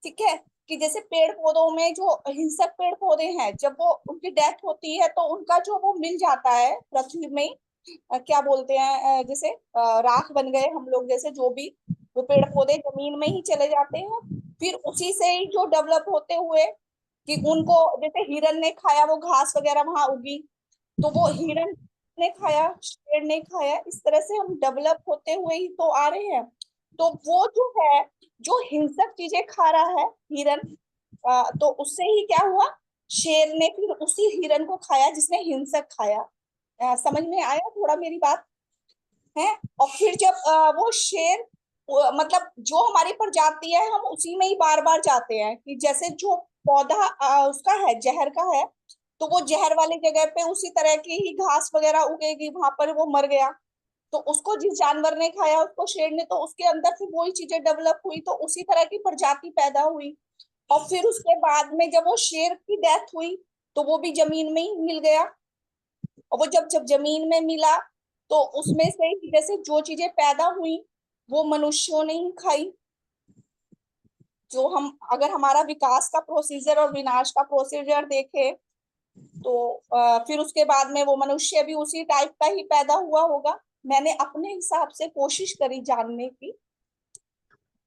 ठीक है, कि जैसे पेड़ पौधों में जो हिंसक पेड़ पौधे हैं, जब वो उनकी डेथ होती है तो उनका जो वो मिल जाता है पृथ्वी में, क्या बोलते हैं, जैसे राख बन गए हम लोग, जैसे जो भी वो पेड़ पौधे जमीन में ही चले जाते हैं, फिर उसी से ही जो डेवलप होते हुए कि उनको जैसे हिरन ने खाया, वो घास वगैरह वहां उगी, तो वो हिरन ने खाया, शेर ने खाया, इस तरह से हम डेवलप होते हुए ही तो आ रहे हैं। तो वो जो है, जो हिंसक चीजें खा रहा है हिरन, तो उससे ही क्या हुआ, शेर ने फिर उसी हिरन को खाया जिसने हिंसक खाया, समझ में आया थोड़ा मेरी बात है? और फिर जब वो शेर मतलब जो हमारी प्रजाति है हम उसी में ही बार बार जाते हैं कि जैसे जो पौधा उसका है जहर का है, तो वो जहर वाली जगह पे उसी तरह की ही घास वगैरह उगेगी, वहां पर वो मर गया तो उसको जिस जानवर ने खाया उसको शेर ने, तो उसके अंदर फिर वही चीजें डेवलप हुई तो उसी तरह की प्रजाति पैदा हुई। और फिर उसके बाद में जब वो शेर की डेथ हुई तो वो भी जमीन में ही मिल गया। और वो जब जब जमीन में मिला तो उसमें से ही जैसे जो चीजें पैदा हुई वो मनुष्यों ने ही खाई। जो हम अगर हमारा विकास का प्रोसीजर और विनाश का प्रोसीजर देखें तो फिर उसके बाद में वो मनुष्य भी उसी टाइप का ही पैदा हुआ होगा। मैंने अपने हिसाब से कोशिश करी जानने की,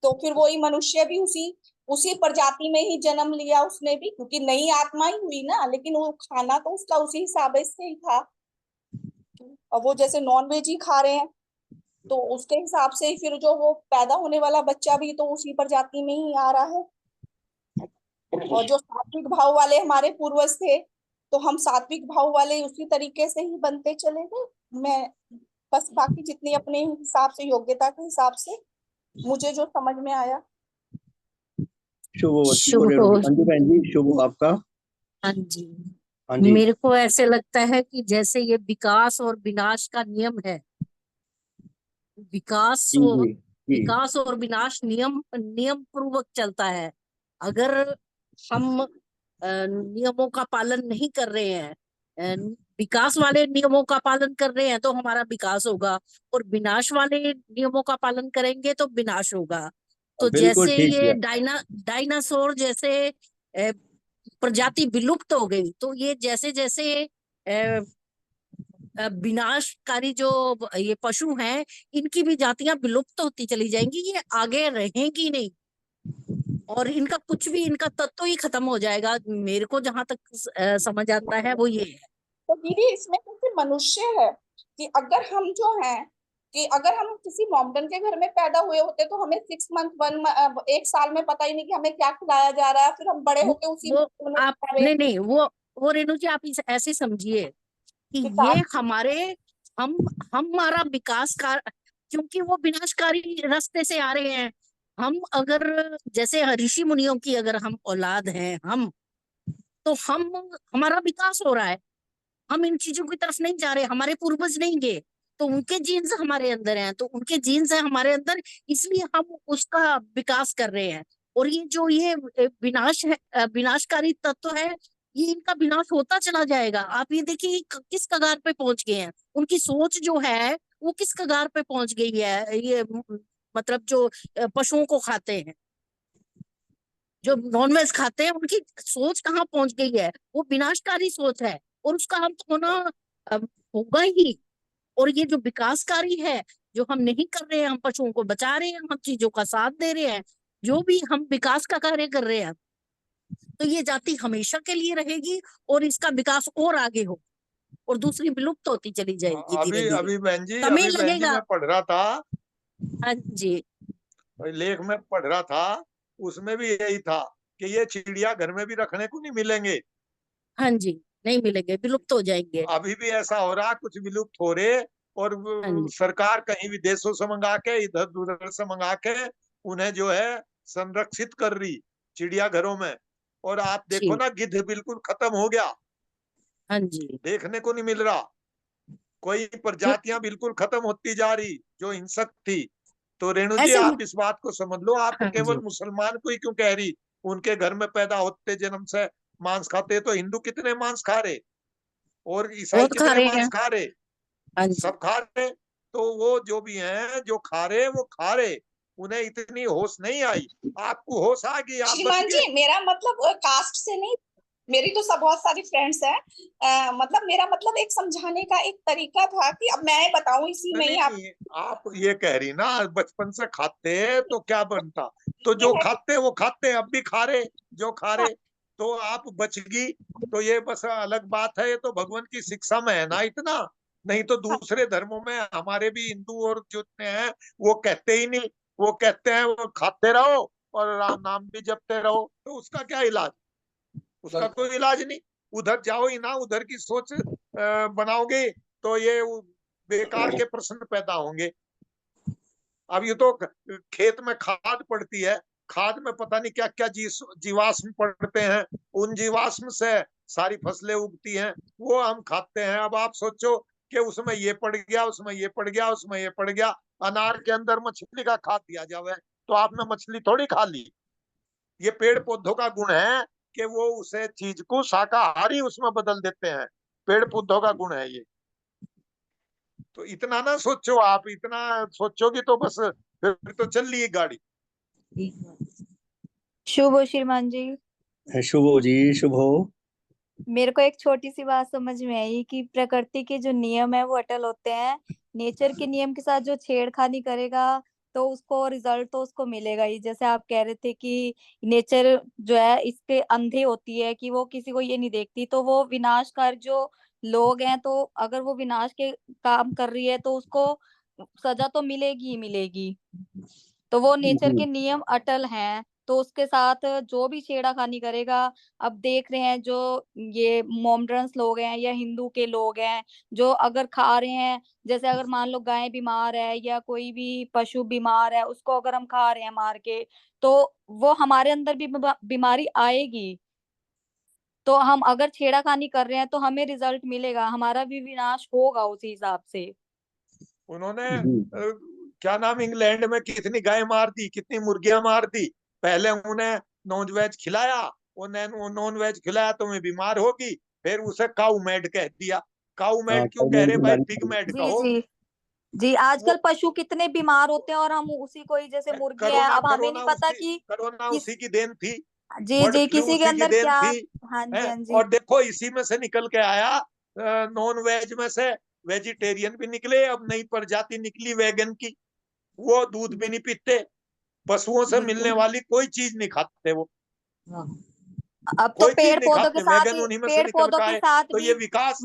तो फिर वही मनुष्य भी उसी उसी प्रजाति में ही जन्म लिया उसने भी, क्योंकि नई आत्मा ही हुई ना, लेकिन वो खाना तो उसका उसी हिसाब से ही था। और वो जैसे नॉन वेज ही खा रहे हैं तो उसके हिसाब से ही फिर जो वो पैदा होने वाला बच्चा भी तो उसी प्रजाति में ही आ रहा है। और जो सात्विक भाव वाले हमारे पूर्वज थे तो हम सात्विक भाव वाले उसी तरीके से ही बनते चले गए। मैं बस बाकी जितनी अपने हिसाब से योग्यता के हिसाब से मुझे जो समझ में आया। शुभ हो, शुभ बोले हो। अंजू बहन जी, शुभ हो आपका। हाँ जी। हाँ जी। मेरे को ऐसे लगता है कि जैसे ये विकास और विनाश का नियम है, विकास जी और जी जी विकास और विनाश नियम नियम पूर्वक चलता है। अगर हम नियमों का पालन नहीं कर रहे हैं, विकास वाले नियमों का पालन कर रहे हैं तो हमारा विकास होगा, और विनाश वाले नियमों का पालन करेंगे तो विनाश होगा। तो बिल्कुल जैसे ठीक ये किया। डायनासोर जैसे प्रजाति विलुप्त हो गई, तो ये जैसे जैसे विनाशकारी जो ये पशु हैं इनकी भी जातियां विलुप्त होती चली जाएंगी, ये आगे रहेंगी नहीं और इनका कुछ भी, इनका तत्व ही खत्म हो जाएगा। मेरे को जहां तक समझ आता है वो ये है। तो दीदी इसमें कैसे मनुष्य है कि अगर हम जो हैं कि अगर हम किसी मॉमडन के घर में पैदा हुए होते तो हमें 6 मंथ एक साल में पता ही नहीं कि हमें क्या खिलाया जा रहा है, फिर हम बड़े होके उसी वो मॉमडन में आप हमारे नहीं वो रेणु जी आप ऐसे समझिए कि ये विकास। हमारे हम हमारा विकास का, क्योंकि वो विनाशकारी रास्ते से आ रहे हैं। हम अगर जैसे ऋषि मुनियों की अगर हम औलाद हैं, हम तो हम हमारा विकास हो रहा है, हम इन चीजों की तरफ नहीं जा रहे, हमारे पूर्वज नहीं गए तो उनके जीन्स हमारे अंदर हैं, तो उनके जीन्स है हमारे अंदर, इसलिए हम उसका विकास कर रहे हैं। और ये जो ये विनाश है, विनाशकारी तत्व है, ये इनका विनाश होता चला जाएगा। आप ये देखिए ये किस कगार पे पहुंच गए हैं, उनकी सोच जो है वो किस कगार पे पहुंच गई है। ये मतलब जो पशुओं को खाते हैं, जो नॉनवेज खाते हैं, उनकी सोच कहाँ पहुंच गई है, वो विनाशकारी सोच है और उसका अंत होना अ, होगा ही। और ये जो विकासकारी है, जो हम नहीं कर रहे हैं, हम पशुओं को बचा रहे हैं, हम चीजों का साथ दे रहे हैं, जो भी हम विकास का कार्य कर रहे हैं, तो ये जाति हमेशा के लिए रहेगी और इसका विकास और आगे हो और दूसरी विलुप्त होती चली जाएगी धीरे अभी धीरे। अभी बहन जी समय अभी बहन जी लगेगा। मैं पढ़ रहा था, हाँ जी। लेख में पढ़ रहा था, उसमें भी यही था कि ये चिड़िया घर में भी रखने को नहीं मिलेंगे। हाँ जी, नहीं मिलेंगे, विलुप्त हो जाएंगे। अभी भी ऐसा हो रहा, कुछ विलुप्त हो रहे, और हाँ जी। सरकार कहीं विदेशों से मंगा के, इधर उधर से मंगा के उन्हें जो है संरक्षित कर रही चिड़ियाघरों में। और आप देखो जी। ना, गिद्ध बिल्कुल खत्म हो गया, हाँ जी। देखने को नहीं मिल रहा। कोई प्रजातियां बिल्कुल खत्म होती जा रही जो हिंसक थी। तो रेणु जी ऐसे आप इस बात को समझ लो, आप हाँ केवल जी, मुसलमान को ही क्यों कह रही, उनके घर में पैदा होते जन्म से मांस खाते, तो हिंदू कितने मांस खा रहे और ईसाई बहुत खा कितने रहे मांस हैं। खा रहे, हाँ जी। सब खा रहे। तो वो जो भी हैं जो खा रहे वो खा रहे, उन्हें इतनी होश नहीं आई, आपको होश आ गई, आप बच श्रीमान गए। जी मेरा मतलब कास्ट से नहीं, मेरी तो सब बहुत सारी फ्रेंड्स हैं। मतलब मेरा मतलब एक समझाने का एक तरीका था कि अब मैं बताऊं इसी में ही नहीं आप नहीं, आप ये कह रही ना बचपन से खाते तो क्या बनता, तो ये जो है कि खाते वो खाते, अब भी खा रहे जो खा हाँ, रहे, तो आप बच गई। तो ये बस अलग बात है, ये तो भगवान की शिक्षा में है ना इतना। नहीं तो हाँ, दूसरे धर्मों में हमारे भी हिंदू और जितने हैं वो कहते ही नहीं, वो कहते हैं वो खाते रहो और राम नाम भी जपते रहो, तो उसका क्या इलाज, उसका कोई इलाज नहीं। उधर जाओ ही ना, उधर की सोच बनाओगे तो ये बेकार के प्रश्न पैदा होंगे। अब ये तो खेत में खाद पड़ती है, खाद में पता नहीं क्या क्या जीवाश्म पड़ते हैं, उन जीवाश्म से सारी फसलें उगती हैं, वो हम खाते हैं। अब आप सोचो कि उसमें ये पड़ गया, उसमें ये पड़ गया, उसमें ये पड़ गया, अनार के अंदर मछली का खाद दिया जावे तो आपने मछली थोड़ी खा ली। ये पेड़ पौधों का गुण है कि वो उसे चीज को शाकाहारी उसमें बदल देते हैं, पेड़ पौधों का गुण है ये। तो इतना ना सोचो, आप इतना सोचोगे तो बस फिर तो चल रही है गाड़ी। शुभ हो श्रीमान जी। शुभ हो जी, शुभ हो। मेरे को एक छोटी सी बात समझ में आई कि प्रकृति के जो नियम है वो अटल होते हैं। नेचर के नियम के साथ जो छेड़खानी करेगा तो उसको रिजल्ट तो उसको मिलेगा ही। जैसे आप कह रहे थे कि नेचर जो है इस पे अंधे होती है कि वो किसी को ये नहीं देखती, तो वो विनाशकारी जो लोग हैं, तो अगर वो विनाश के काम कर रही है तो उसको सजा तो मिलेगी ही मिलेगी। तो वो नेचर के नियम अटल हैं, तो उसके साथ जो भी छेड़ाखानी करेगा। अब देख रहे हैं जो ये मोमडन्स लोग हैं या हिंदू के लोग हैं जो अगर खा रहे हैं, जैसे अगर मान लो गाय बीमार है या कोई भी पशु बीमार है, उसको अगर हम खा रहे हैं मार के, तो वो हमारे अंदर भी बीमारी आएगी। तो हम अगर छेड़ाखानी कर रहे हैं तो हमें रिजल्ट मिलेगा, हमारा भी विनाश होगा उसी हिसाब से। उन्होंने क्या नाम, इंग्लैंड में कितनी गाय मार दी, कितनी मुर्गियां मार दी। पहले उन्हें नॉन वेज खिलाया, उन्हें नॉन वेज खिलाया तो मैं बीमार होगी, फिर उसे काऊ मैड कह दिया। काऊ मैड क्यों कह रहे भाई, पिग मैड जी कहो। जी जी, आजकल वो पशु कितने बीमार होते हैं और हम उसी को ही, जैसे मुर्गियां हैं, करोना अब हमें नहीं करोना पता उसी कि करोना किस। उसी की देन थी, जी बर्ड जी, फ्लू किसी के उसी की अंदर देन क्या। थी। हाँ जी, है हाँ जी। और देखो इसी में से निकल के आया, नॉन वेज में से वेजिटेरियन भी निकले, अब नई प्रजाति निकली वेगन की। वो दूध भी नहीं पीते, पशुओं से मिलने बिल्कुल। वाली कोई चीज नहीं खाते, वो अब तो कोई चीज पेड़ नहीं पौधों के खाते, साथ वेगन ही, उन्हीं में से पेड़ निकल पौधों का के है। साथ तो भी। ये विकास,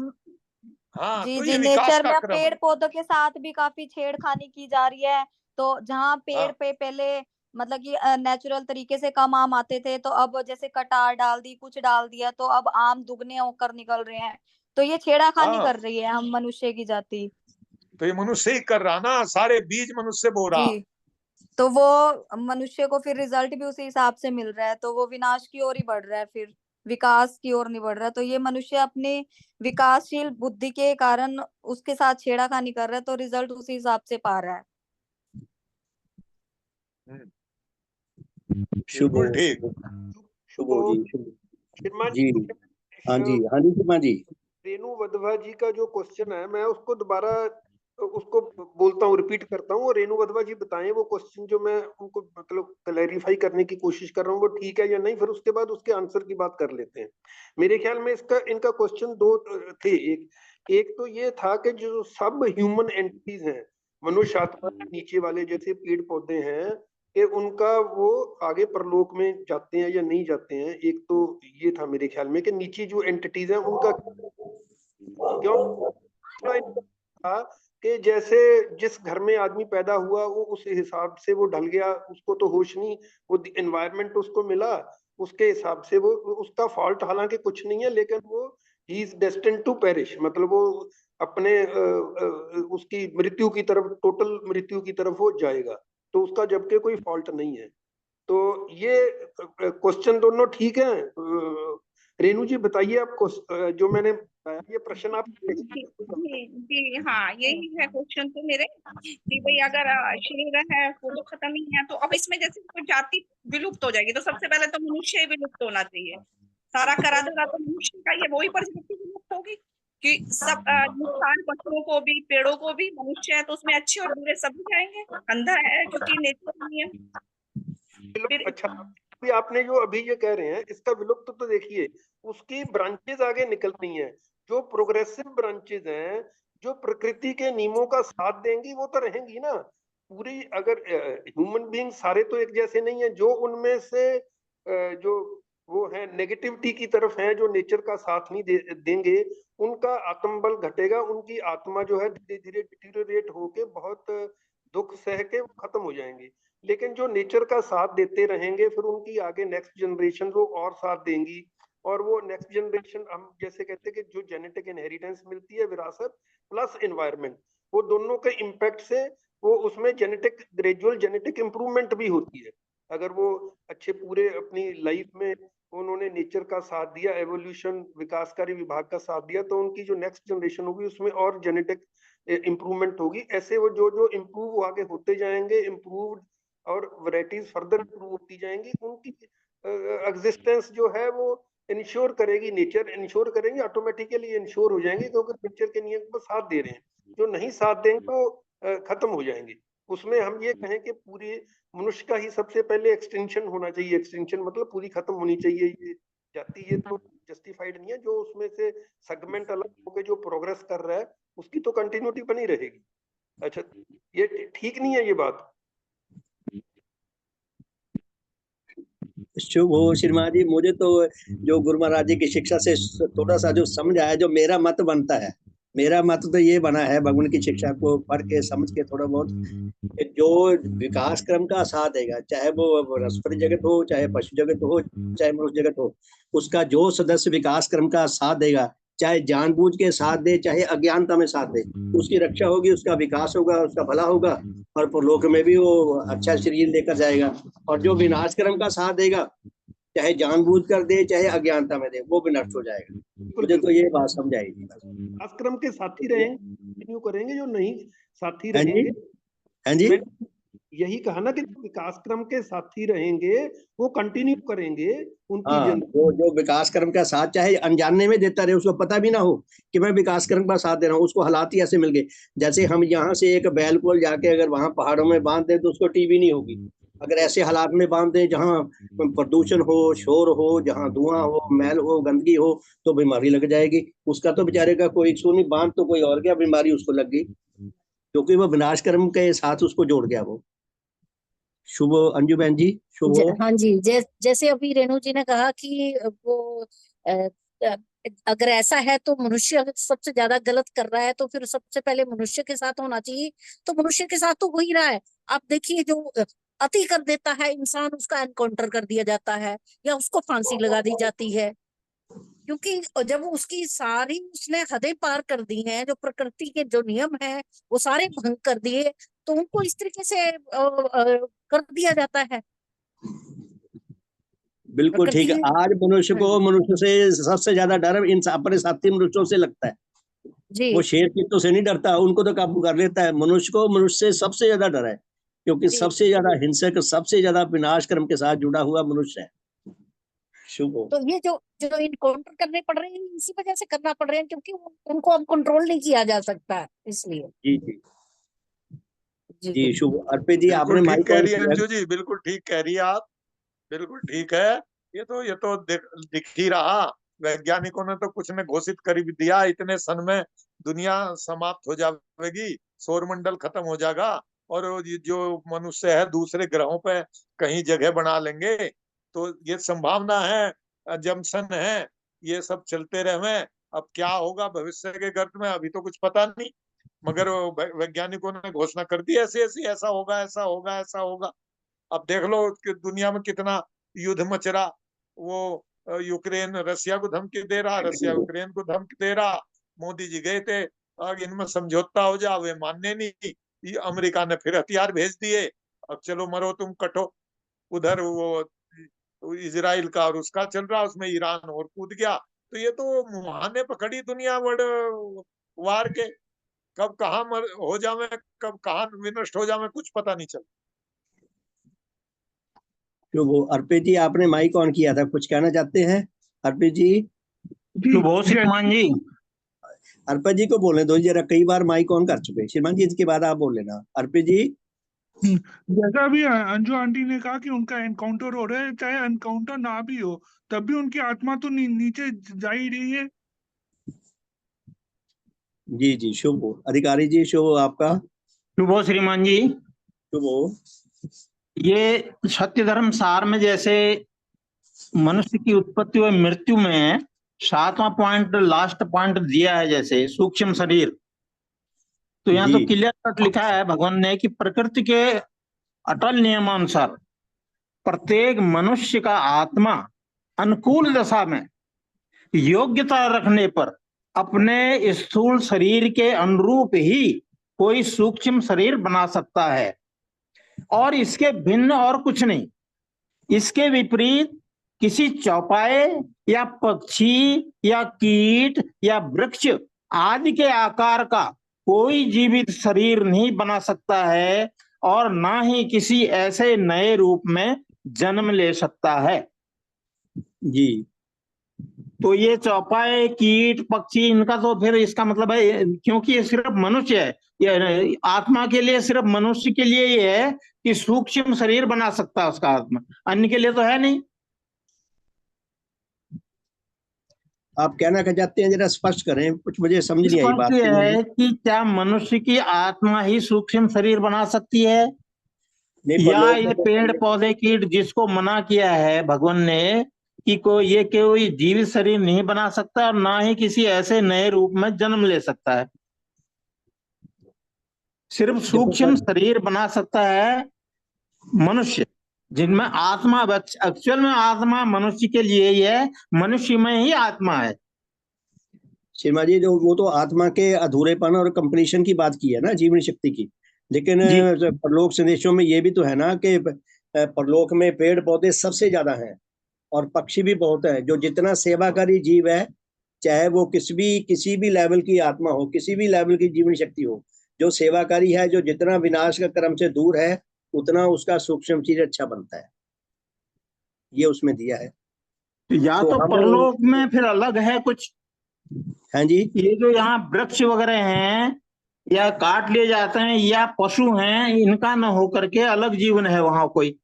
हाँ जी तो जी, ये विकास नेचर का में क्रम है। पेड़ पौधों के साथ भी काफी छेड़खानी की जा रही है। तो जहाँ पेड़ हाँ पे पहले मतलब कि नेचुरल तरीके से कम आम आते थे, तो अब जैसे कटार डाल दी, कुछ डाल दिया, तो अब आम दुगने होकर निकल रहे हैं। तो ये छेड़ाखानी हाँ, कर रही है हम मनुष्य की जाति। तो ये मनुष्य ही कर रहा ना, सारे बीज मनुष्य बो रहा। जी, तो वो मनुष्य को फिर रिजल्ट भी उसी हिसाब से मिल रहा है, तो वो विनाश की ओर ही बढ़ रहा है, फिर विकास की ओर नहीं बढ़ रहा है। तो ये मनुष्य अपने विकासशील बुद्धि के कारण उसके साथ छेड़ाखानी कर रहा है, तो रिजल्ट उसी हिसाब से पा रहा है। शुभ बिल्कुल हो, ठीक। शुभ हो जी, शुभ। श्रीमान जी, हाँ जी, हाँ जी शर्मा जी। रेणु वधवा जी का जो क्वेश्चन है, मैं उसको दोबारा उसको बोलता हूँ, रिपीट करता हूँ, और रेणु वधवा जी बताएं वो क्वेश्चन जो मैं उनको मतलब क्लैरिफाई करने की कोशिश कर रहा हूँ वो ठीक है या नहीं, फिर उसके बाद उसके आंसर की बात कर लेते हैं। मेरे ख्याल में इसका इनका क्वेश्चन दो थे। एक तो ये था कि जो सब ह्यूमन एंटिटीज हैं, मनुष्य आत्मा के नीचे वाले जैसे पेड़ पौधे हैं, कि उनका वो आगे परलोक में जाते हैं या नहीं जाते हैं। एक तो ये था मेरे ख्याल में कि नीचे जो एंटिटीज हैं उनका क्यों था कि जैसे जिस घर में आदमी पैदा हुआ वो उस हिसाब से वो ढल गया, उसको तो होश नहीं, वो एनवायरनमेंट उसको मिला उसके हिसाब से, वो उसका फॉल्ट हालांकि कुछ नहीं है, लेकिन वो ही इज डेस्टिन्ड टू पेरिश, मतलब वो अपने उसकी मृत्यु की तरफ, टोटल मृत्यु की तरफ वो जाएगा, तो उसका जबकि कोई फॉल्ट नहीं है। तो ये क्वेश्चन दोनों ठीक है। रेणु जी बताइए, आप जो मैंने बताया ये प्रश्न आप जी जी, हाँ यही है क्वेश्चन तो मेरे, कि भाई अगर शरीर है वो तो खत्म ही है, तो अब इसमें जैसे कोई जाति विलुप्त हो जाएगी, तो सबसे पहले तो मनुष्य ही विलुप्त होना चाहिए। सारा करा धरा तो मनुष्य का ही है, वही प्रजाति विलुप्त होगी कि सब नुकसान पशुओं को भी पेड़ों को भी, मनुष्य है तो उसमें अच्छे और बुरे सभी जाएंगे। अंधा है क्योंकि नेचर नहीं है। फिर अच्छा, अभी आपने जो अभी ये कह रहे हैं इसका विलुप्त तो देखिए उसकी ब्रांचेज आगे निकल रही हैं, जो प्रोग्रेसिव ब्रांचेज हैं जो प्रकृति के नियमों का साथ देंगी वो तो रहेंगी ना पूरी। अगर ह्यूमन बीइंग सारे तो एक जैसे नहीं है, जो उनमें से जो वो है नेगेटिविटी की तरफ है, जो नेचर का साथ नहीं देंगे, उनका आत्मबल घटेगा, उनकी आत्मा जो है धीरे धीरे डिटीरियोरेट होके बहुत दुख सह के खत्म हो जाएंगे। लेकिन जो नेचर का साथ देते रहेंगे फिर उनकी आगे नेक्स्ट जनरेशन वो और साथ देंगी, और वो नेक्स्ट जनरेशन, हम जैसे कहते हैं कि जो जेनेटिक इनहेरिटेंस मिलती है, विरासत प्लस एनवायरनमेंट, वो दोनों के इम्पैक्ट से वो उसमें जेनेटिक ग्रेजुअल जेनेटिक इंप्रूवमेंट भी होती है। अगर वो अच्छे पूरे अपनी लाइफ में उन्होंने नेचर का साथ दिया, एवोल्यूशन विकासकारी विभाग का साथ दिया, तो उनकी जो नेक्स्ट जनरेशन होगी उसमें और जेनेटिक इंप्रूवमेंट होगी। ऐसे वो जो जो इम्प्रूव आगे होते जाएंगे, इम्प्रूव्ड और वैरायटीज फर्दर इम्प्रूव होती जाएंगी, उनकी एग्जिस्टेंस जो है वो इंश्योर करेगी, नेचर इंश्योर करेंगे, ऑटोमेटिकली इंश्योर हो जाएंगे, क्योंकि नेचर के नियम को साथ दे रहे हैं। जो नहीं साथ देंगे तो खत्म हो जाएंगे। उसमें हम ये कहें कि पूरी मनुष्य का ही सबसे पहले एक्सटेंशन होना चाहिए। एक्सटेंशन मतलब पूरी खत्म होनी चाहिए ये जाति, ये तो जस्टिफाइड नहीं है। जो उसमें से सेगमेंट अलग होकर जो प्रोग्रेस कर रहा है उसकी तो कंटिन्यूटी बनी रहेगी। अच्छा, ये ठीक नहीं है ये बात। शुभ हो श्रीमान जी। मुझे तो जो गुरु महाराज जी की शिक्षा से थोड़ा सा जो समझ आया, जो मेरा मत बनता है, मेरा मत तो ये बना है भगवान की शिक्षा को पढ़ के समझ के थोड़ा बहुत, जो विकास क्रम का साथ देगा, चाहे वो वनस्पति जगत हो, चाहे पशु जगत हो, चाहे मनुष्य जगत हो, उसका जो सदस्य विकास क्रम का साथ देगा, चाहे जानबूझ के साथ दे चाहे अज्ञानता में साथ दे, उसकी रक्षा होगी, उसका विकास होगा, उसका भला होगा, और परलोक में भी वो अच्छा शरीर लेकर जाएगा। और जो विनाश क्रम का साथ देगा, चाहे जानबूझ कर दे चाहे अज्ञानता में दे, वो भी नष्ट हो जाएगा। मुझे तो ये बात समझ आएगी। विकास क्रम के साथी रहेंगे, कंटिन्यू करेंगे। जो नहीं साथी हाँ जी, रहेंगे, हाँ जी, यही कहा ना कि विकास क्रम के साथी रहेंगे वो कंटिन्यू करेंगे उनकी हाँ, जो विकास क्रम का साथ चाहे अनजाने में देता रहे, उसको पता भी ना हो कि मैं विकास क्रम का साथ दे रहा हूँ, उसको हालात ही ऐसे मिल गए। जैसे हम यहाँ से एक बैल को जाके अगर वहां पहाड़ों में बांध दे तो उसको टीबी नहीं होगी। अगर ऐसे हालात में बांध दे जहाँ प्रदूषण हो, शोर हो, जहाँ धुआं हो, मैल हो, गंदगी हो, तो बीमारी लग जाएगी। उसका तो बेचारे का कोई इशू नहीं, बांध तो कोई और गया, बीमारी उसको लग गई, क्योंकि वो विनाश कर्म के साथ उसको जोड़ गया वो। शुभ अंजू बहन जी, शुभ हो। हाँ जी, जैसे अभी रेणु जी ने कहा कि वो अ, अगर ऐसा है तो मनुष्य अगर सबसे ज्यादा गलत कर रहा है तो फिर सबसे पहले मनुष्य के साथ होना चाहिए। तो मनुष्य के साथ तो हो ही रहा है। आप देखिए, जो अति कर देता है इंसान, उसका एनकाउंटर कर दिया जाता है या उसको फांसी लगा दी जाती है, क्योंकि जब उसकी सारी उसने हदें पार कर दी हैं, जो प्रकृति के जो नियम है वो सारे भंग कर दिए, तो उनको इस तरीके से कर दिया जाता है। बिल्कुल ठीक है। प्रकृति आज मनुष्य को मनुष्य से सबसे ज्यादा डर इन अपने साथी मनुष्यों से लगता है। जी वो शेर चीतों से नहीं डरता, उनको तो काबू कर लेता है। मनुष्य को मनुष्य से सबसे ज्यादा डर है, क्योंकि जी सबसे ज्यादा हिंसक, सबसे ज्यादा विनाश कर्म के साथ जुड़ा हुआ मनुष्य है। शुभ हो। तो ये जो जो इनकाउंटर करने पड़ रहे हैं, इसी वजह से करना पड़ रहे हैं, क्योंकि उनको अब कंट्रोल नहीं किया जा सकता, इसलिए। जी जी जी जी, शुभ। अर्पित जी, आपने बिल्कुल ठीक माइक कह ऑन रही है किया। अंजू जी, बिल्कुल ठीक कह रही है आप, बिल्कुल ठीक है। ये तो दिख ही रहा। वैज्ञानिकों ने तो कुछ ने घोषित कर भी दिया, इतने सन में दुनिया समाप्त हो जाएगी, सौरमंडल खत्म हो जाएगा, और ये जो मनुष्य है दूसरे ग्रहों पे कहीं जगह बना लेंगे। तो ये संभावना है, जमसन है, ये सब चलते रहे। अब क्या होगा भविष्य के गर्त में अभी तो कुछ पता नहीं, मगर वैज्ञानिकों ने घोषणा कर दी ऐसी ऐसी, ऐसा होगा, ऐसा होगा, ऐसा होगा। अब देख लो कि दुनिया में कितना युद्ध मच रहा। वो यूक्रेन रसिया को धमकी दे रहा, रसिया यूक्रेन को धमकी दे रहा। मोदी जी गए थे, इनमें समझौता हो जा, वे मानने नहीं। ये अमेरिका ने फिर हथियार भेज दिए, अब चलो मरो तुम कटो। उधर वो इजराइल का और उसका चल रहा, उसमें ईरान और कूद गया। तो ये तो मुहाने पकड़ी दुनिया वर्ल्ड वार के, कब कहाँ हो जावे, कब कहाँ विनष्ट हो जावे, कुछ पता नहीं चलता। शुभ हो। अर्पित जी, आपने माइक ऑन किया था, कुछ कहना चाहते हैं अर्पित जी? शुभ हो श्रीमान जी। अर्पित जी को बोलने दो जरा, कई बार माइक ऑन कर चुके। श्रीमान जी, इसके बाद आप बोल लेना। अर्पित जी, जैसा भी अंजू आंटी ने कहा कि उनका एनकाउंटर हो रहा है, चाहे एनकाउंटर ना भी हो तब भी उनकी आत्मा तो नीचे जा ही रही है। जी जी, शुभ हो। अधिकारी जी, शुभ हो आपका। शुभ हो श्रीमान जी। शुभ हो। ये सत्य धर्म सार में जैसे मनुष्य की उत्पत्ति व मृत्यु में 7वां पॉइंट, लास्ट पॉइंट दिया है, जैसे सूक्ष्म शरीर, तो यहाँ तो जी क्लियर कट लिखा है भगवान ने कि प्रकृति के अटल नियमानुसार प्रत्येक मनुष्य का आत्मा अनुकूल दशा में योग्यता रखने पर अपने स्थूल शरीर के अनुरूप ही कोई सूक्ष्म शरीर बना सकता है, और इसके भिन्न और कुछ नहीं। इसके विपरीत किसी चौपाए या पक्षी या कीट या वृक्ष आदि के आकार का कोई जीवित शरीर नहीं बना सकता है, और ना ही किसी ऐसे नए रूप में जन्म ले सकता है। जी। तो ये चौपाए, कीट, पक्षी, इनका तो फिर इसका मतलब है, क्योंकि ये सिर्फ मनुष्य है, ये आत्मा के लिए, सिर्फ मनुष्य के लिए ये है कि सूक्ष्म शरीर बना सकता है उसका आत्मा, अन्य के लिए तो है नहीं। आप कहना क्या चाहते हैं, जरा स्पष्ट करें, कुछ मुझे समझ नहीं आई बात। ये है कि क्या मनुष्य की आत्मा ही सूक्ष्म शरीर बना सकती है, या ये पेड़ पौधे कीट जिसको मना किया है भगवान ने कि ये कोई जीवित शरीर नहीं बना सकता, और ना ही किसी ऐसे नए रूप में जन्म ले सकता है। सिर्फ सूक्ष्म शरीर बना सकता है मनुष्य, जिनमें आत्मा, एक्चुअल में आत्मा मनुष्य के लिए ही है, मनुष्य में ही आत्मा है। शर्मा जी, जो वो तो आत्मा के अधूरेपन और कंप्लीशन की बात की है ना, जीवनी शक्ति की, लेकिन परलोक संदेशों में ये भी तो है ना कि परलोक में पेड़ पौधे सबसे ज्यादा हैं और पक्षी भी बहुत है। जो जितना सेवाकारी जीव है, चाहे वो किसी भी लेवल की आत्मा हो, किसी भी लेवल की जीवनी शक्ति हो, जो सेवाकारी है, जो जितना विनाश का क्रम से दूर है, उतना उसका सूक्ष्म शरीर अच्छा बनता है। ये उसमें दिया है। या तो परलोक में फिर अलग है कुछ। हाँ जी। ये जो यहाँ वृक्ष वगैरह हैं या काट लिए जाते हैं या पशु हैं, इनका न होकर के अलग जीवन है वहां कोई।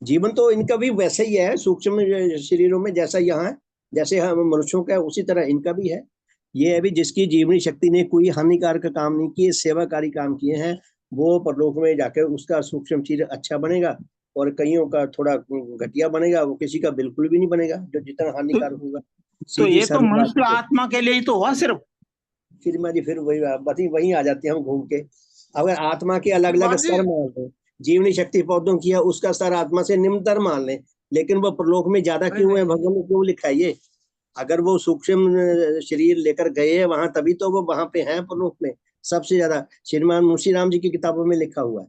जीवन तो इनका भी वैसे ही है, सूक्ष्म शरीरों में, जैसा यहाँ जैसे हम मनुष्यों का, उसी तरह इनका भी है। ये अभी जिसकी जीवनी शक्ति ने कोई हानिकारक काम नहीं किए, सेवाकारी काम किए हैं, वो परलोक में जाकर उसका सूक्ष्म शरीर अच्छा बनेगा, और कईयों का थोड़ा घटिया बनेगा, वो किसी का बिल्कुल भी नहीं बनेगा जो जितना हानिकारक होगा। तो ये तो मनुष्य आत्मा के लिए ही तो हुआ सिर्फ। फिर वही आ जाते हैं हम घूम के। अगर आत्मा के अलग अलग स्तर मान लें, जीवनी शक्ति पौधों की है, उसका स्तर आत्मा से निम्नतर मान लें, लेकिन वो परलोक में ज्यादा क्यों है, भगवान ने क्यों लिखा है ये? अगर वो सूक्ष्म शरीर लेकर गए हैं वहां, तभी तो वो वहां पे हैं परलोक में सबसे ज्यादा। श्रीमान मुंशी राम जी की किताबों में लिखा हुआ है,